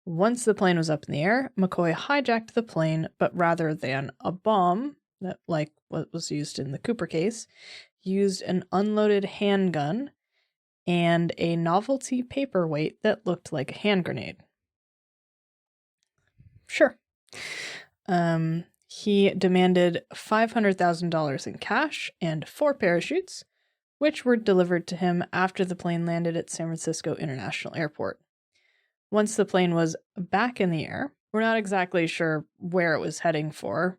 Once the plane was up in the air, McCoy hijacked the plane, but rather than a bomb, that like what was used in the Cooper case, used an unloaded handgun and a novelty paperweight that looked like a hand grenade. Sure. he demanded $500,000 in cash and 4 parachutes, which were delivered to him after the plane landed at San Francisco International Airport. Once the plane was back in the air, we're not exactly sure where it was heading for,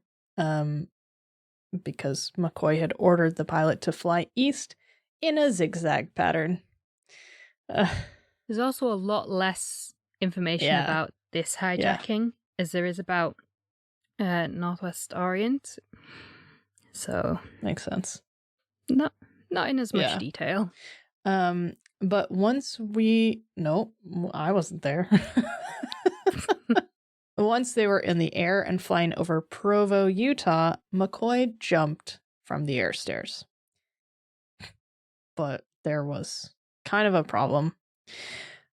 because McCoy had ordered the pilot to fly east in a zigzag pattern. There's also a lot less information about this hijacking as there is about Northwest Orient. So makes sense. Not in as much detail. But once I wasn't there. Once they were in the air and flying over Provo, Utah, McCoy jumped from the air stairs. But there was kind of a problem.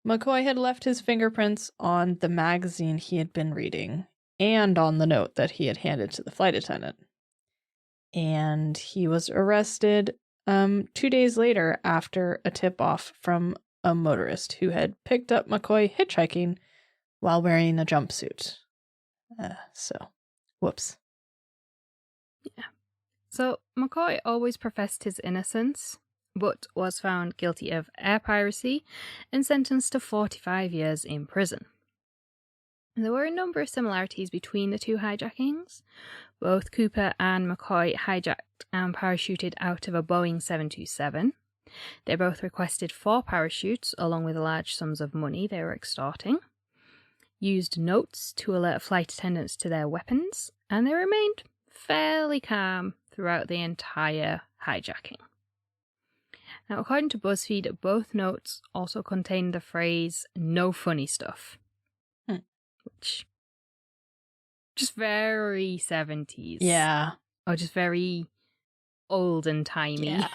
McCoy had left his fingerprints on the magazine he had been reading and on the note that he had handed to the flight attendant. And he was arrested 2 days later after a tip-off from a motorist who had picked up McCoy hitchhiking while wearing a jumpsuit. Whoops. Yeah. So McCoy always professed his innocence, but was found guilty of air piracy and sentenced to 45 years in prison. There were a number of similarities between the two hijackings. Both Cooper and McCoy hijacked and parachuted out of a Boeing 727. They both requested 4 parachutes along with large sums of money they were extorting, used notes to alert flight attendants to their weapons, and they remained fairly calm throughout the entire hijacking. Now, according to BuzzFeed, both notes also contained the phrase, "no funny stuff," which just very 70s. Yeah. Or just very old and timey. Yeah.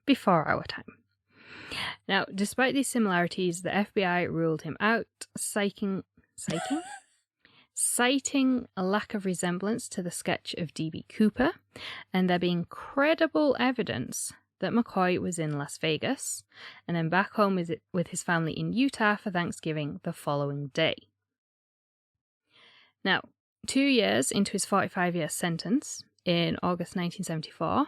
Before our time. Now, despite these similarities, the FBI ruled him out, citing a lack of resemblance to the sketch of D.B. Cooper, and there being credible evidence that McCoy was in Las Vegas, and then back home with his family in Utah for Thanksgiving the following day. Now, 2 years into his 45-year sentence, in August 1974,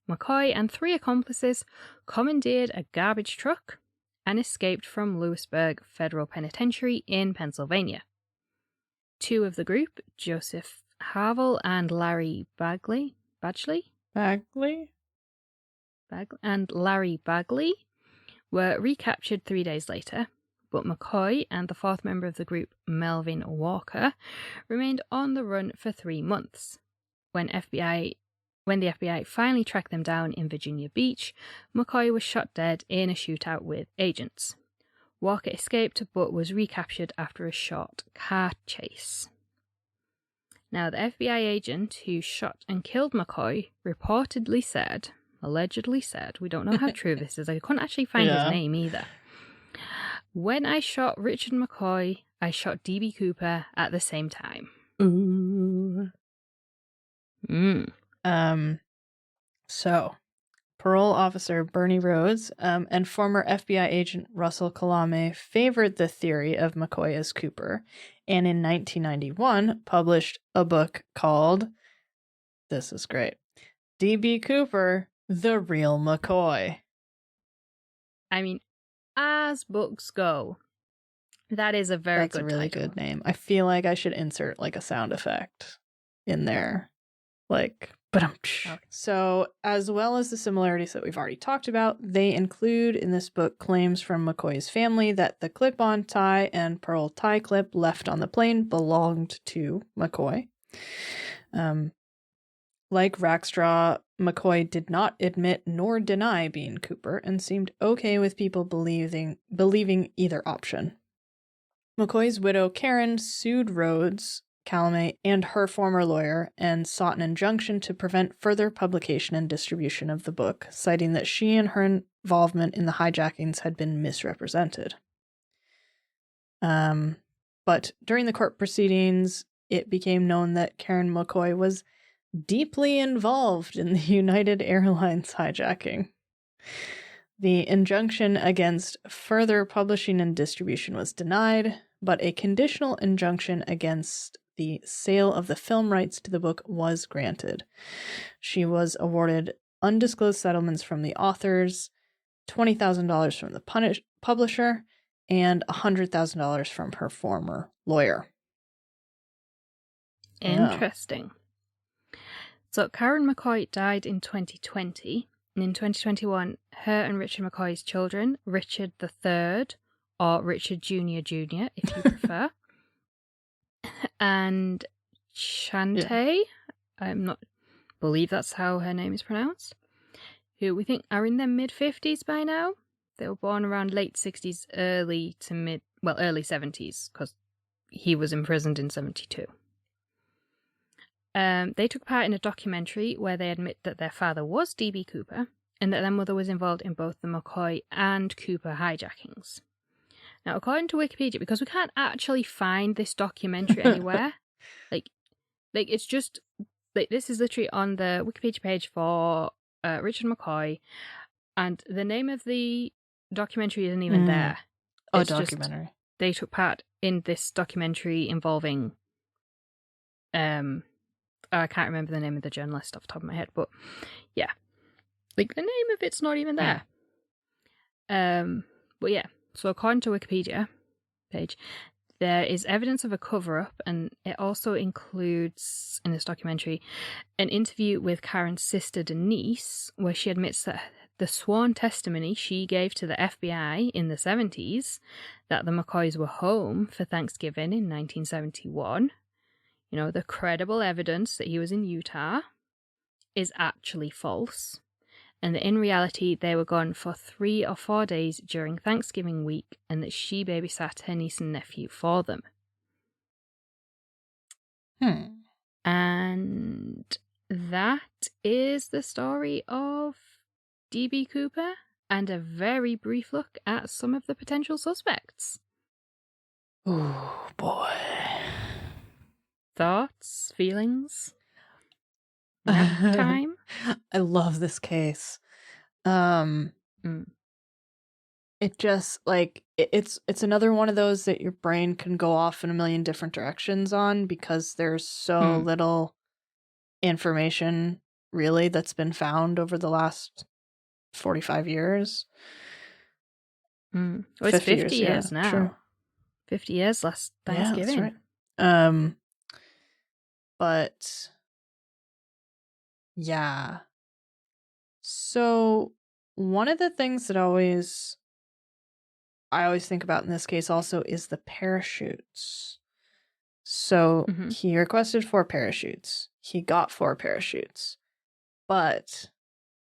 McCoy and 3 accomplices commandeered a garbage truck and escaped from Lewisburg Federal Penitentiary in Pennsylvania. 2 of the group, Joseph Harville and Larry Bagley, were recaptured 3 days later, but McCoy and the 4th member of the group, Melvin Walker, remained on the run for 3 months. When the FBI finally tracked them down in Virginia Beach, McCoy was shot dead in a shootout with agents. Walker escaped but was recaptured after a short car chase. Now, the FBI agent who shot and killed McCoy allegedly said, we don't know how true this is, I couldn't actually find his name either. "When I shot Richard McCoy, I shot D.B. Cooper at the same time." Ooh. So, parole officer Bernie Rhodes and former FBI agent Russell Kalame favored the theory of McCoy as Cooper, and in 1991 published a book called, this is great, D.B. Cooper, The Real McCoy. I mean, as books go, that is a very good title. That's a really good name. I feel like I should insert like a sound effect in there. Like, okay. So, as well as the similarities that we've already talked about, they include in this book claims from McCoy's family that the clip-on tie and pearl tie clip left on the plane belonged to McCoy. Like Rackstraw, McCoy did not admit nor deny being Cooper and seemed okay with people believing either option. McCoy's widow Karen sued Rhodes, Kalame, and her former lawyer and sought an injunction to prevent further publication and distribution of the book, citing that she and her involvement in the hijackings had been misrepresented. But during the court proceedings, it became known that Karen McCoy was deeply involved in the United Airlines hijacking. The injunction against further publishing and distribution was denied, but a conditional injunction against the sale of the film rights to the book was granted. She was awarded undisclosed settlements from the authors, $20,000 from the publisher, and $100,000 from her former lawyer. Interesting. So Karen McCoy died in 2020, and in 2021, her and Richard McCoy's children, Richard III, or Richard Jr. Jr., if you prefer, and Chante, I'm not believe that's how her name is pronounced, who we think are in their mid-50s by now. They were born around late 60s, early 70s, because he was imprisoned in 72. They took part in a documentary where they admit that their father was D.B. Cooper and that their mother was involved in both the McCoy and Cooper hijackings. Now, according to Wikipedia, because we can't actually find this documentary anywhere, like it's just like this is literally on the Wikipedia page for Richard McCoy, and the name of the documentary isn't even there. It's documentary. Just, they took part in this documentary involving I can't remember the name of the journalist off the top of my head, but yeah, like the name of it's not even there. But yeah, so according to Wikipedia page, there is evidence of a cover-up, and it also includes, in this documentary, an interview with Karen's sister Denise, where she admits that the sworn testimony she gave to the FBI in the 70s, that the McCoys were home for Thanksgiving in 1971, the credible evidence that he was in Utah, is actually false, and that in reality they were gone for 3 or 4 days during Thanksgiving week, and that she babysat her niece and nephew for them. And that is the story of D.B. Cooper, and a very brief look at some of the potential suspects. Oh boy. Thoughts? Feelings? Nap time? I love this case. It just it's another one of those that your brain can go off in a million different directions on, because there's so little information really that's been found over the last 45 years. Well, it's 50 years now. True. 50 years last Thanksgiving. Yeah, that's right. But yeah. So one of the things that I always think about in this case also is the parachutes. So he requested 4 parachutes. He got 4 parachutes. But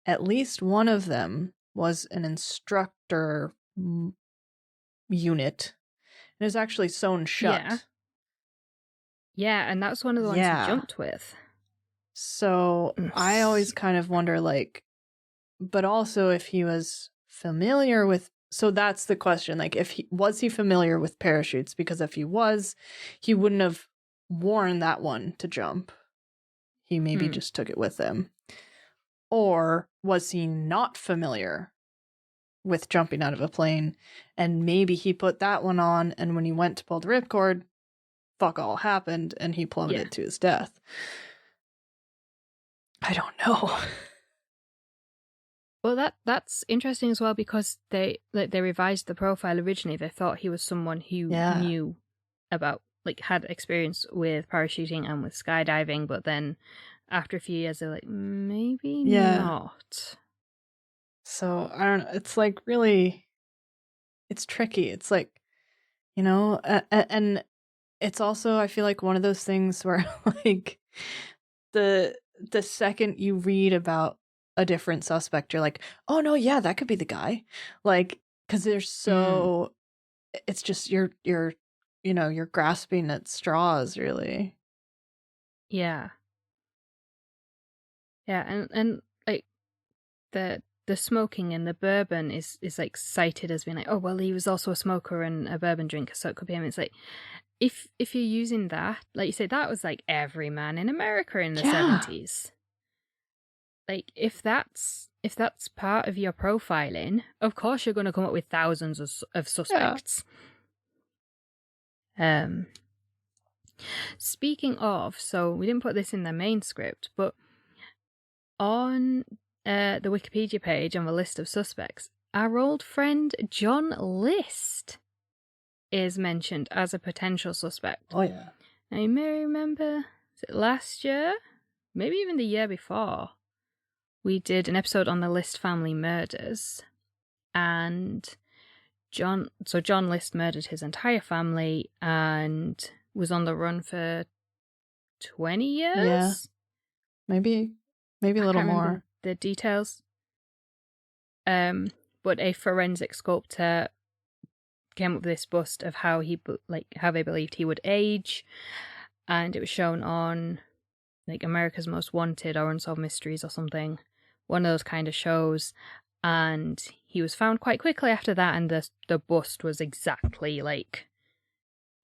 at least one of them was an instructor unit. And it was actually sewn shut. Yeah, and that's one of the ones he jumped with. So I always kind of wonder, but also if he was familiar with, so that's the question, was he familiar with parachutes? Because if he was, he wouldn't have worn that one to jump. He maybe just took it with him. Or was he not familiar with jumping out of a plane, and maybe he put that one on, and when he went to pull the ripcord, fuck all happened, and he plummeted to his death. I don't know. Well, that's interesting as well, because they revised the profile originally. They thought he was someone who knew about, had experience with parachuting and with skydiving, but then after a few years, they're like, maybe not. So, I don't know. It's really, it's tricky. It's and it's also, I feel like, one of those things where, the second you read about a different suspect, you're like, oh no, yeah, that could be the guy. Because they're so, it's just, you're grasping at straws, really. Yeah. Yeah, and the smoking and the bourbon is cited as being oh well, he was also a smoker and a bourbon drinker, so it could be him. It's if you're using that, like you say, that was every man in America in the 70s. If that's part of your profiling, of course you're going to come up with thousands of suspects. Speaking of, so we didn't put this in the main script, but on the Wikipedia page on the list of suspects, our old friend John List is mentioned as a potential suspect. Oh, yeah. Now, you may remember, is it last year? Maybe even the year before. We did an episode on the List family murders. And John List murdered his entire family and was on the run for 20 years? Yeah. Maybe a little I can't more. remember the details. But a forensic sculptor came up with this bust of how they believed he would age, and it was shown on like America's Most Wanted or Unsolved Mysteries or something, one of those kind of shows. And he was found quite quickly after that, and the bust was exactly like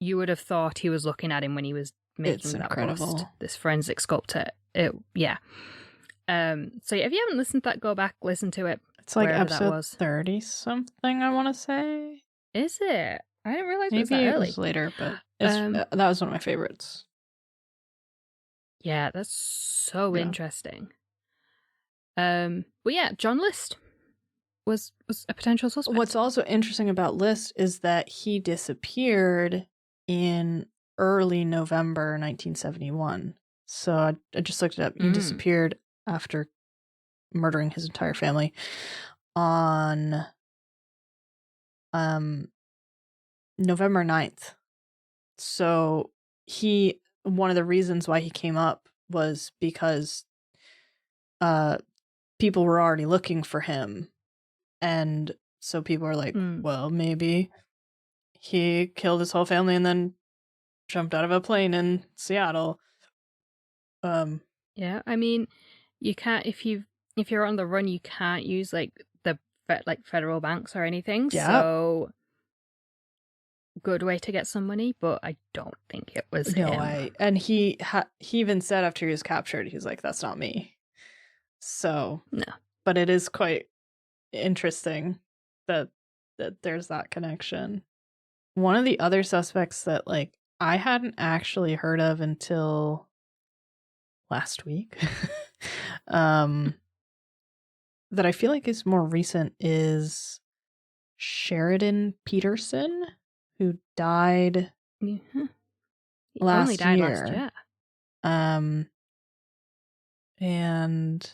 you would have thought he was looking at him when he was making that bust. This forensic sculptor. So yeah, if you haven't listened to that, go back, listen to it. It's like episode 30 something, I want to say. Is it? I didn't realize maybe it was that early. It was later, but that was one of my favorites. Yeah, that's so interesting. But yeah, John List was a potential suspect. What's also interesting about List is that he disappeared in early November 1971. So I just looked it up. He disappeared after murdering his entire family on November 9th. So one of the reasons why he came up was because people were already looking for him. And so people are like, well, maybe he killed his whole family and then jumped out of a plane in Seattle. Yeah, I mean, you can't if you're on the run, you can't use like the federal banks or anything. Yeah. So good way to get some money, but I don't think it was him. And he even said after he was captured, he's like, "That's not me." So no, but it is quite interesting that there's that connection. One of the other suspects that like I hadn't actually heard of until last week that I feel like is more recent is Sheridan Peterson, who died last year. And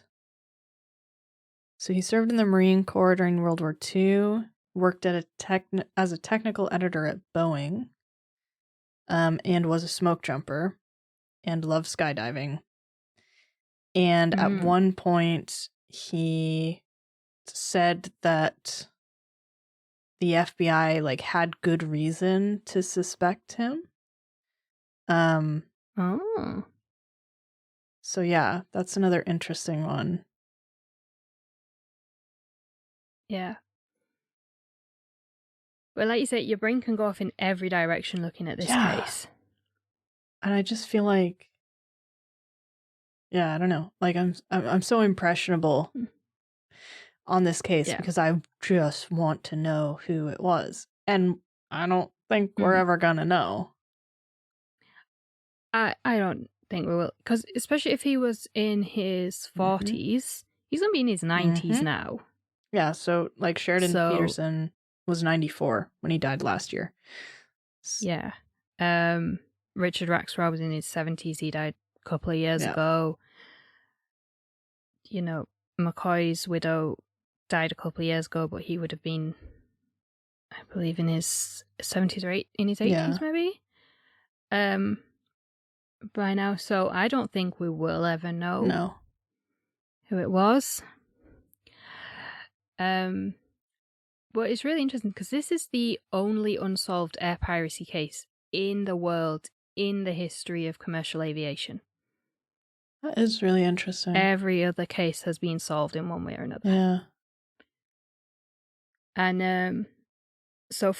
so he served in the Marine Corps during World War II, worked at as a technical editor at Boeing, and was a smoke jumper and loved skydiving. And at one point, he said that the FBI like had good reason to suspect him. So yeah, that's another interesting one. Yeah. Well, like you say, your brain can go off in every direction looking at this case. And I just feel like, I don't know. Like I'm so impressionable on this case because I just want to know who it was. And I don't think we're ever gonna know. I don't think we will, because especially if he was in his 40s, he's gonna be in his 90s now. Yeah, so like Sheridan Peterson was 94 when he died last year. Yeah. Richard Raxrow was in his 70s. He died a couple of years ago. You know, McCoy's widow died a couple of years ago, but he would have been, I believe, in his 70s or in his 80s maybe. By now, so I don't think we will ever know who it was. But it's really interesting because this is the only unsolved air piracy case in the world in the history of commercial aviation. That is really interesting. Every other case has been solved in one way or another. Yeah. And so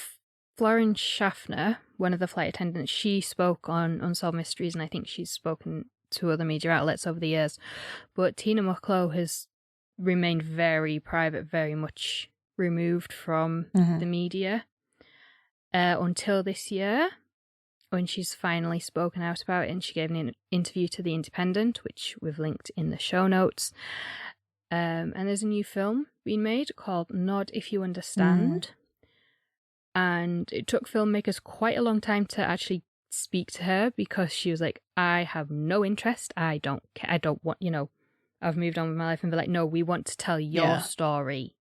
Florence Schaffner, one of the flight attendants, she spoke on Unsolved Mysteries, and I think she's spoken to other media outlets over the years. But Tina Mucklow has remained very private, very much removed from the media until this year, when she's finally spoken out about it, and she gave an interview to The Independent, which we've linked in the show notes. And there's a new film being made called Nod If You Understand. And it took filmmakers quite a long time to actually speak to her, because she was like, I have no interest. I don't care. I don't want, I've moved on with my life. And they're like, no, we want to tell your story,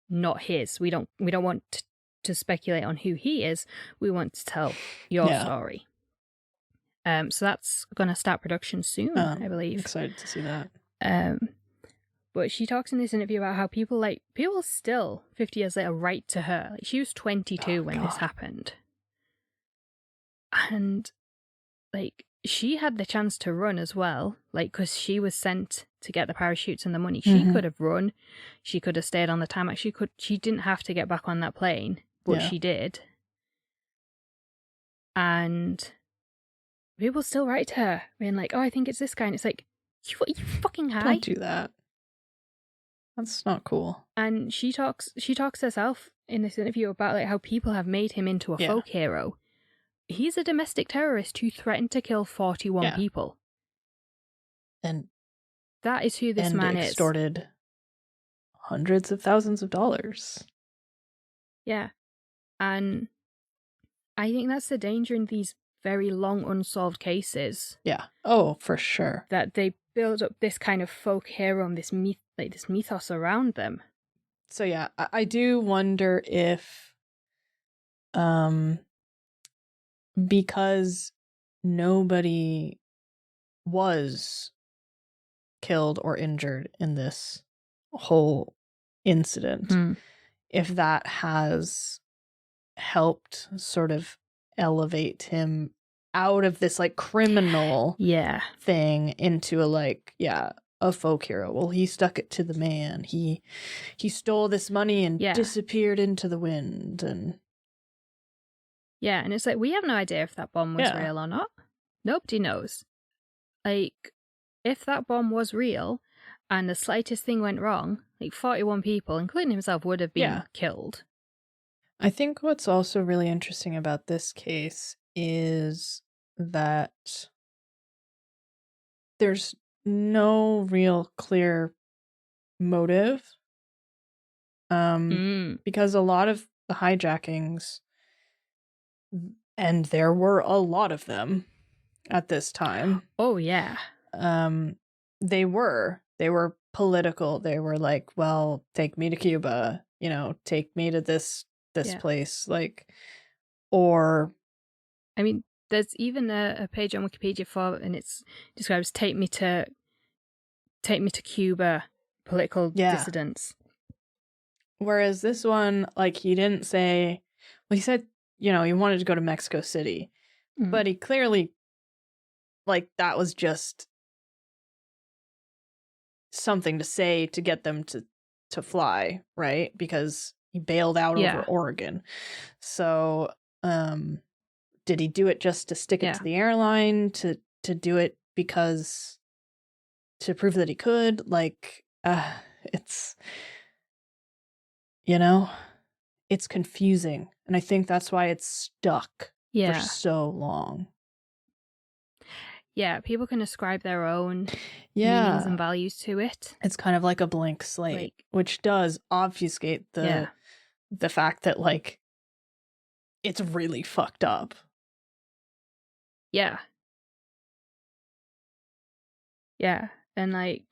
not his. We don't want to speculate on who he is. We want to tell your story. So that's going to start production soon, I believe. Excited to see that. But she talks in this interview about how people still 50 years later write to her. Like, she was 22 when this happened. And like, she had the chance to run as well, like, because she was sent to get the parachutes and the money. She could have run. She could have stayed on the tarmac. She didn't have to get back on that plane, but she did. And people still write to her, being like, oh, I think it's this guy. And it's like, you fucking high. Don't do that. That's not cool. And she talks herself in this interview about like how people have made him into a folk hero. He's a domestic terrorist who threatened to kill 41 people. And that is who this man is. Extorted hundreds of thousands of dollars. Yeah. And I think that's the danger in these very long unsolved cases. Yeah. Oh, for sure. That they build up this kind of folk hero and this mythos around them. So yeah, I do wonder if because nobody was killed or injured in this whole incident, if that has helped sort of elevate him out of this like criminal thing into a folk hero. Well, he stuck it to the man. He stole this money and disappeared into the wind. And and it's like, we have no idea if that bomb was real or not. Nobody knows. Like, if that bomb was real and the slightest thing went wrong, like 41 people, including himself, would have been killed. I think what's also really interesting about this case is that there's no real clear motive. Because a lot of the hijackings, and there were a lot of them at this time. Oh yeah. They were political. They were like, well, take me to Cuba, take me to this place, like, or I mean, there's even a page on Wikipedia for, and it's describes take me to Cuba, political dissidents. Whereas this one, like, he didn't say, well, he said, he wanted to go to Mexico City, but he clearly, like, that was just something to say to get them to fly, right? Because he bailed out over Oregon. So, did he do it just to stick it to the airline, to do it because to prove that he could? Like, it's, it's confusing. And I think that's why it's stuck for so long. Yeah, people can ascribe their own meanings and values to it. It's kind of like a blank slate, which does obfuscate the fact that, like, it's really fucked up. Yeah. Yeah, and like,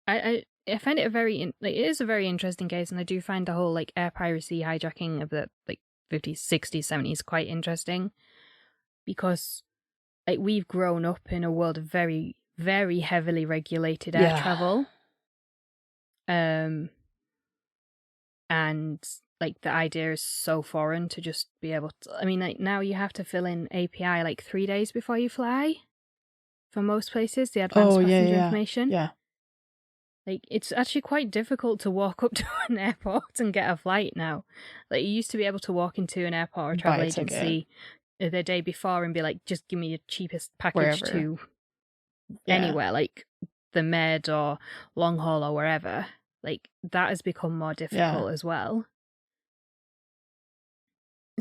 I find it it is a very interesting case, and I do find the whole like air piracy hijacking of the like 50s, 60s, 70s quite interesting, because like we've grown up in a world of very, very heavily regulated air travel. And like the idea is so foreign to just be able to, I mean, like now you have to fill in API like 3 days before you fly for most places, the advanced passenger information. Yeah. Like, it's actually quite difficult to walk up to an airport and get a flight now. Like, you used to be able to walk into an airport or a travel agency the day before and be like, just give me your cheapest package to anywhere, like the Med or long haul or wherever. Like, that has become more difficult as well.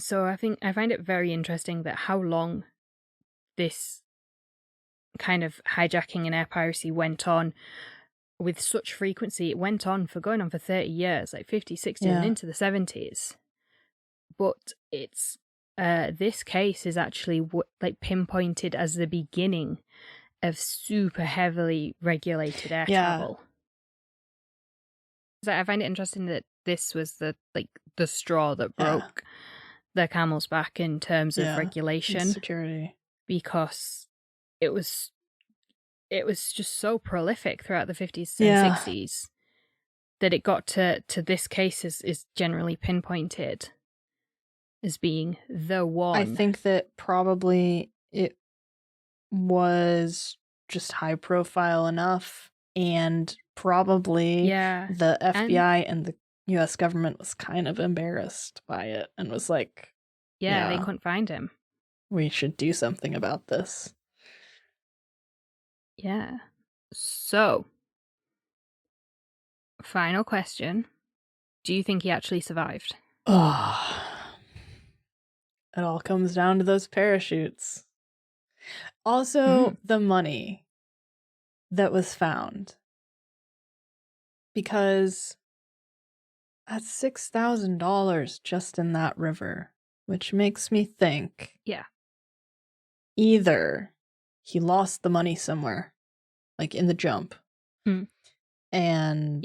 So I find it very interesting that how long this kind of hijacking and air piracy went on with such frequency. It went on for 30 years, like 50, 60, and into the 70s. But it's this case is actually like pinpointed as the beginning of super heavily regulated air travel. So I find it interesting that this was the straw that broke the camel's back in terms of regulation, security, because it was just so prolific throughout the 50s and 60s that it got to this case is generally pinpointed as being the one. I think that probably it was just high profile enough, and probably the FBI and the US government was kind of embarrassed by it and was like, they couldn't find him. We should do something about this. Yeah. So, final question. Do you think he actually survived? Oh, it all comes down to those parachutes. Also, the money that was found. Because that's $6,000 just in that river, which makes me think. Yeah. Either he lost the money somewhere, like in the jump, and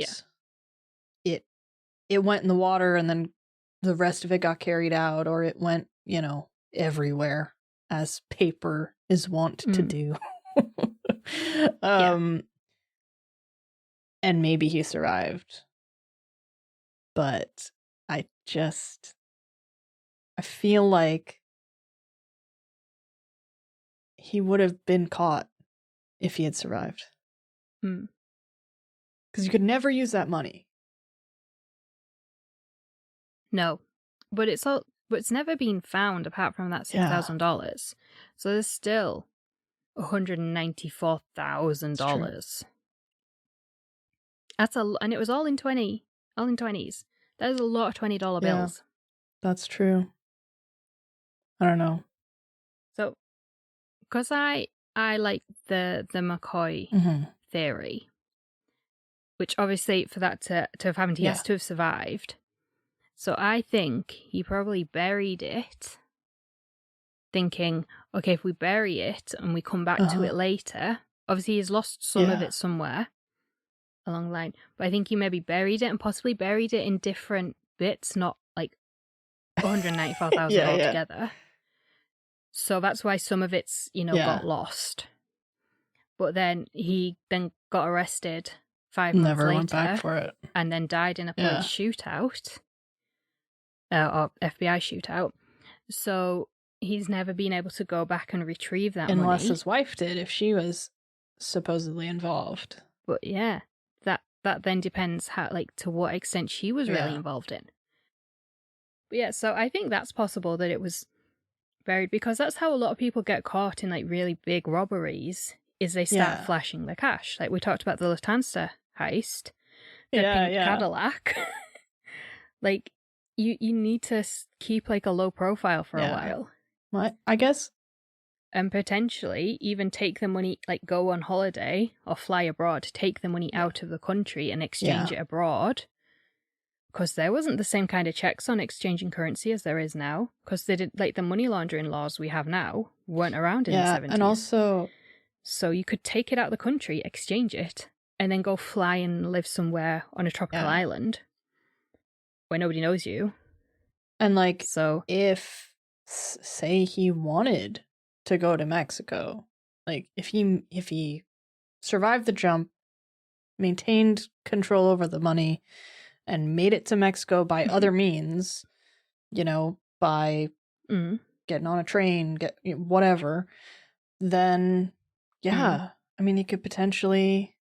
it went in the water, and then the rest of it got carried out, or it went, everywhere, as paper is wont to do. And maybe he survived. But I feel like he would have been caught if he had survived. Because you could never use that money. No. But it's never been found apart from that $6,000. So there's still $194,000. And it was all in 20s. That is a lot of $20 bills. That's true. I don't know. So, because I like the McCoy theory, which obviously for that to have happened, he has to have survived. So I think he probably buried it, thinking, okay, if we bury it and we come back to it later, obviously he's lost some of it somewhere along the line, but I think he maybe buried it and possibly buried it in different bits, not like 194,000 altogether. So that's why some of it's, got lost. But then he got arrested 5 months later. Went back for it. And then died in a police shootout. Or FBI shootout. So he's never been able to go back and retrieve that money. Unless his wife did, if she was supposedly involved. But that then depends how, to what extent she was really involved in. But so I think that's possible that it was buried, because that's how a lot of people get caught in really big robberies, is they start flashing the cash. Like we talked about the Lufthansa heist, the pink Cadillac. You need to keep a low profile for a while. Well, I guess. And potentially even take the money, go on holiday or fly abroad, take the money out of the country and exchange it abroad. Because there wasn't the same kind of checks on exchanging currency as there is now. Because they did, the money laundering laws we have now weren't around in the 70s. And also. So you could take it out of the country, exchange it, and then go fly and live somewhere on a tropical island where nobody knows you. And if, say, he wanted to go to Mexico, if he survived the jump, maintained control over the money, and made it to Mexico by other means, by getting on a train, whatever, then I mean, he could potentially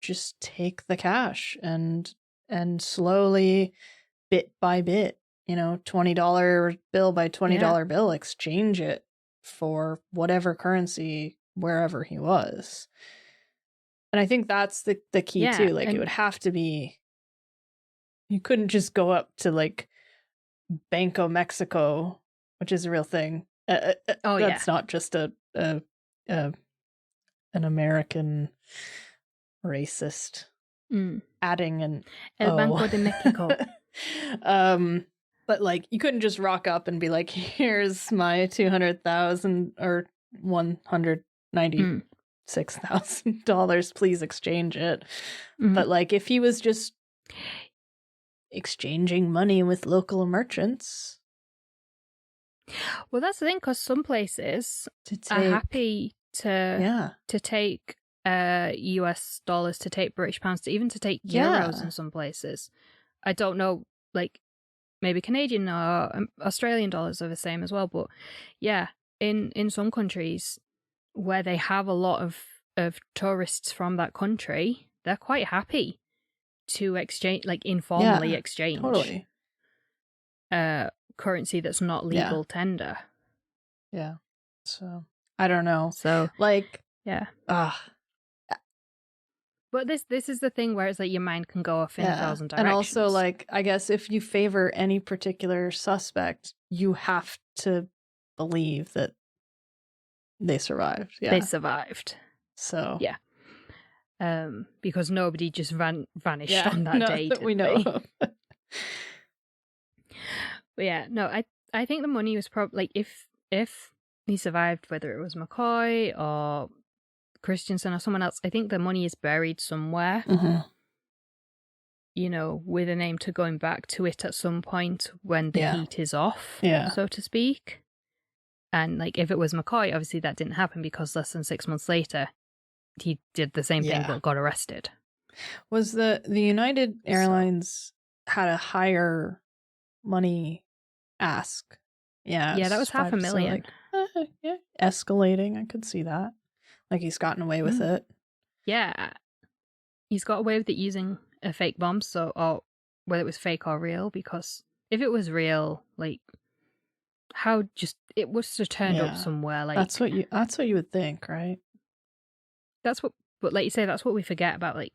just take the cash and slowly, bit by bit, $20 bill by $20 bill, exchange it for whatever currency wherever he was. And I think that's the key too. It would have to be, you couldn't just go up to Banco Mexico, which is a real thing. Oh, yeah. That's not just an American racist adding an El Banco de Mexico. But like you couldn't just rock up and be like, here's my 200,000 or $196,000, please exchange it. But like if he was just exchanging money with local merchants, well, that's the thing, because some places are happy to take US dollars, to take British pounds, to even to take euros in some places. I don't know, like maybe Canadian or Australian dollars are the same as well, but yeah, in some countries where they have a lot of tourists from that country, they're quite happy to exchange, like informally exchange totally. Currency that's not legal tender. Yeah. So I don't know. So like but this is the thing where it's like your mind can go off in 1,000 directions. And also, like, I guess if you favor any particular suspect, you have to believe that they survived. Yeah. They survived. So yeah. Because nobody just vanished on that day. That we know of. But yeah, no, I think the money was probably, like, if he survived, whether it was McCoy or Christensen or someone else, I think the money is buried somewhere, you know, with an aim to going back to it at some point when the heat is off, so to speak. And like, if it was McCoy, obviously that didn't happen because less than 6 months later, he did the same thing but got arrested. Was the United Airlines had a higher money ask? Yeah, that was $500,000. Like, escalating. I could see that. Like he's gotten away with it. Yeah, he's got away with it using a fake bomb. So, or whether it was fake or real, because if it was real, like, how just it was to turned up somewhere. Like that's what you would think, right? That's what, but like you say, that's what we forget about. Like,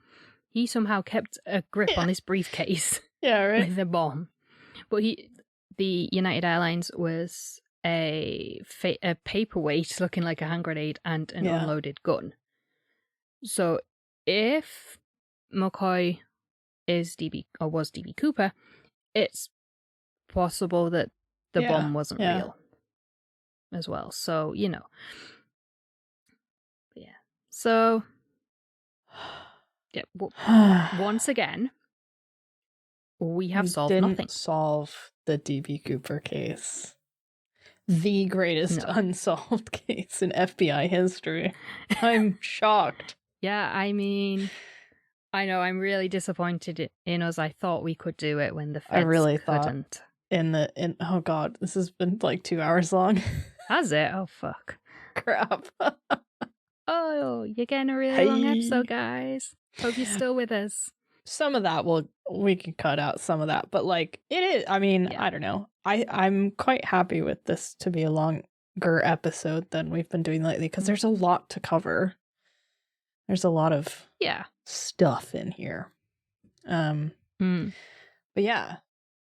he somehow kept a grip on this briefcase. Right. With the bomb. But the United Airlines was a paperweight looking like a hand grenade and an unloaded gun. So if McCoy was DB Cooper, it's possible that the bomb wasn't real as well. So, you know. But yeah. So, once again, we have solved nothing. Solve the DB Cooper case. The greatest unsolved case in FBI history. I'm shocked. Yeah, I mean, I know I'm really disappointed in us. I thought we could do it when the feds couldn't. Oh god, this has been like 2 hours long. Has it? Oh fuck. Crap. Oh, you're getting a really long episode, guys. Hope you're still with us. Some of that we can cut out some of that, but like it is, I mean, I don't know. I'm quite happy with this to be a longer episode than we've been doing lately because there's a lot to cover. There's a lot of stuff in here. But yeah.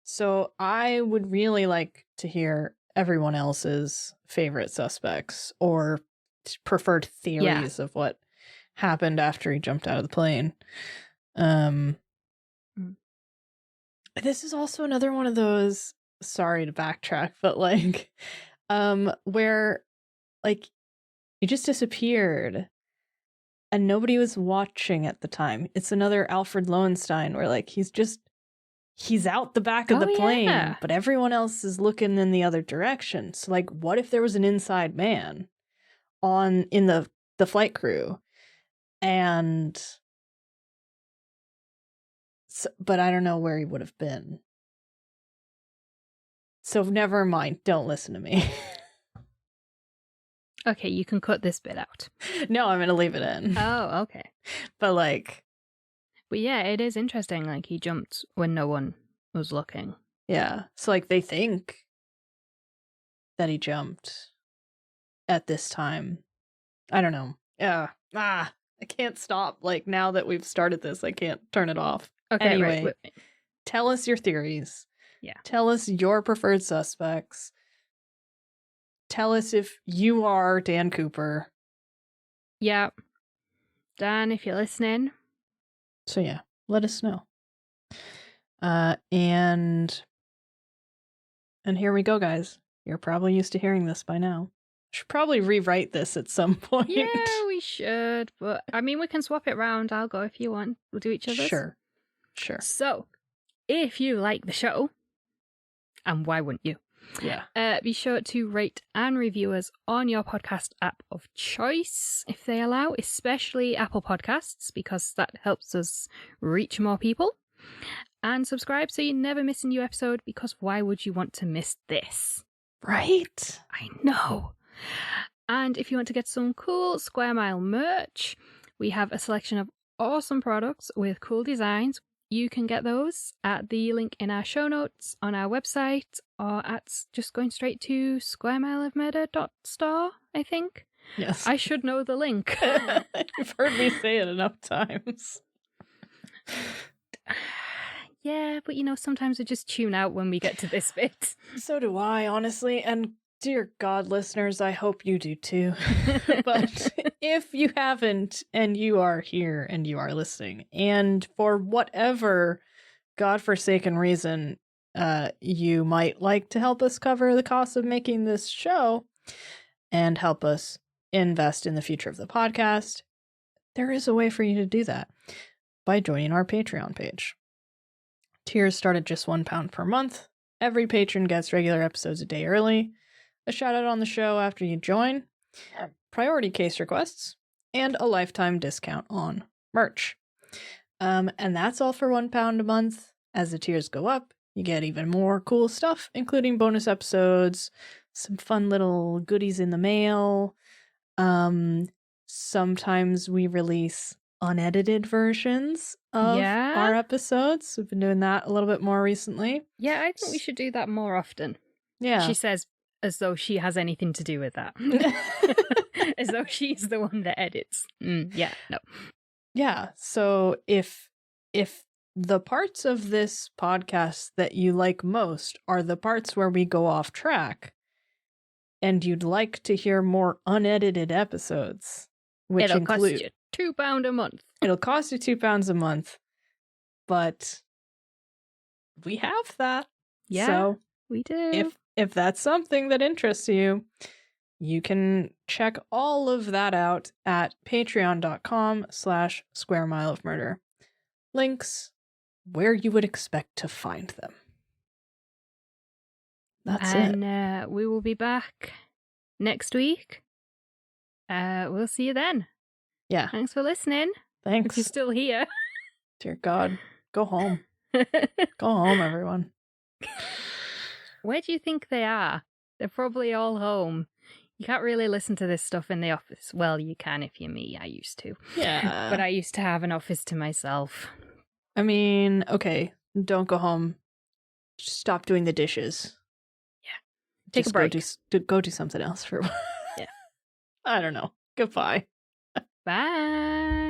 So I would really like to hear everyone else's favorite suspects or preferred theories of what happened after he jumped out of the plane. This is also another one of those, sorry to backtrack, but like where like he just disappeared and nobody was watching at the time. It's another Alfred Lowenstein where like he's out the back of the plane, but everyone else is looking in the other direction. So like what if there was an inside man in the flight crew? And so, but I don't know where he would have been. So never mind. Don't listen to me. Okay, you can cut this bit out. No, I'm going to leave it in. Oh, okay. But yeah, it is interesting. Like he jumped when no one was looking. Yeah. So like they think that he jumped at this time. I don't know. Yeah. I can't stop. Like now that we've started this, I can't turn it off. Okay, anyway, right. Tell us your theories. Yeah. Tell us your preferred suspects. Tell us if you are Dan Cooper. Yeah. Dan, if you're listening. So yeah, let us know. And here we go, guys. You're probably used to hearing this by now. Should probably rewrite this at some point. Yeah, we should. But I mean, we can swap it round. I'll go if you want. We'll do each other's. Sure. So, if you like the show, and why wouldn't you? Yeah. Be sure to rate and review us on your podcast app of choice, if they allow, especially Apple Podcasts, because that helps us reach more people. And subscribe so you never miss a new episode, because why would you want to miss this? Right? I know. And if you want to get some cool Square Mile merch, we have a selection of awesome products with cool designs. You can get those at the link in our show notes on our website, or at just going straight to squaremileofmurder.store, I think. Yes. I should know the link. You've heard me say it enough times. Yeah, but sometimes we just tune out when we get to this bit. So do I, honestly. And dear God, listeners, I hope you do too. But if you haven't, and you are here and you are listening, and for whatever godforsaken reason you might like to help us cover the cost of making this show and help us invest in the future of the podcast, there is a way for you to do that by joining our Patreon page. Tiers start at just £1 per month. Every patron gets regular episodes a day early, a shout out on the show after you join, priority case requests, and a lifetime discount on merch. And that's all for £1 a month. As the tiers go up, you get even more cool stuff, including bonus episodes, some fun little goodies in the mail. Sometimes we release unedited versions of our episodes. We've been doing that a little bit more recently. Yeah, I think we should do that more often. Yeah. She says as though she has anything to do with that. As though she's the one that edits. Yeah, no. Yeah, so if the parts of this podcast that you like most are the parts where we go off track, and you'd like to hear more unedited episodes, which it'll cost you £2 a month. It'll cost you £2 a month, but we have that. Yeah, so we do. If that's something that interests you, you can check all of that out at patreon.com/squaremileofmurder. Links where you would expect to find them. That's it. And we will be back next week. We'll see you then. Yeah. Thanks for listening. Thanks. If you're still here. Dear God. Go home. Go home, everyone. Where do you think they are? They're probably all home. You can't really listen to this stuff in the office. Well, you can if you're me. I used to. Yeah. But I used to have an office to myself. I mean, okay, don't go home. Just stop doing the dishes. Yeah. Take a break. Go do something else for a while. Yeah. I don't know. Goodbye. Bye.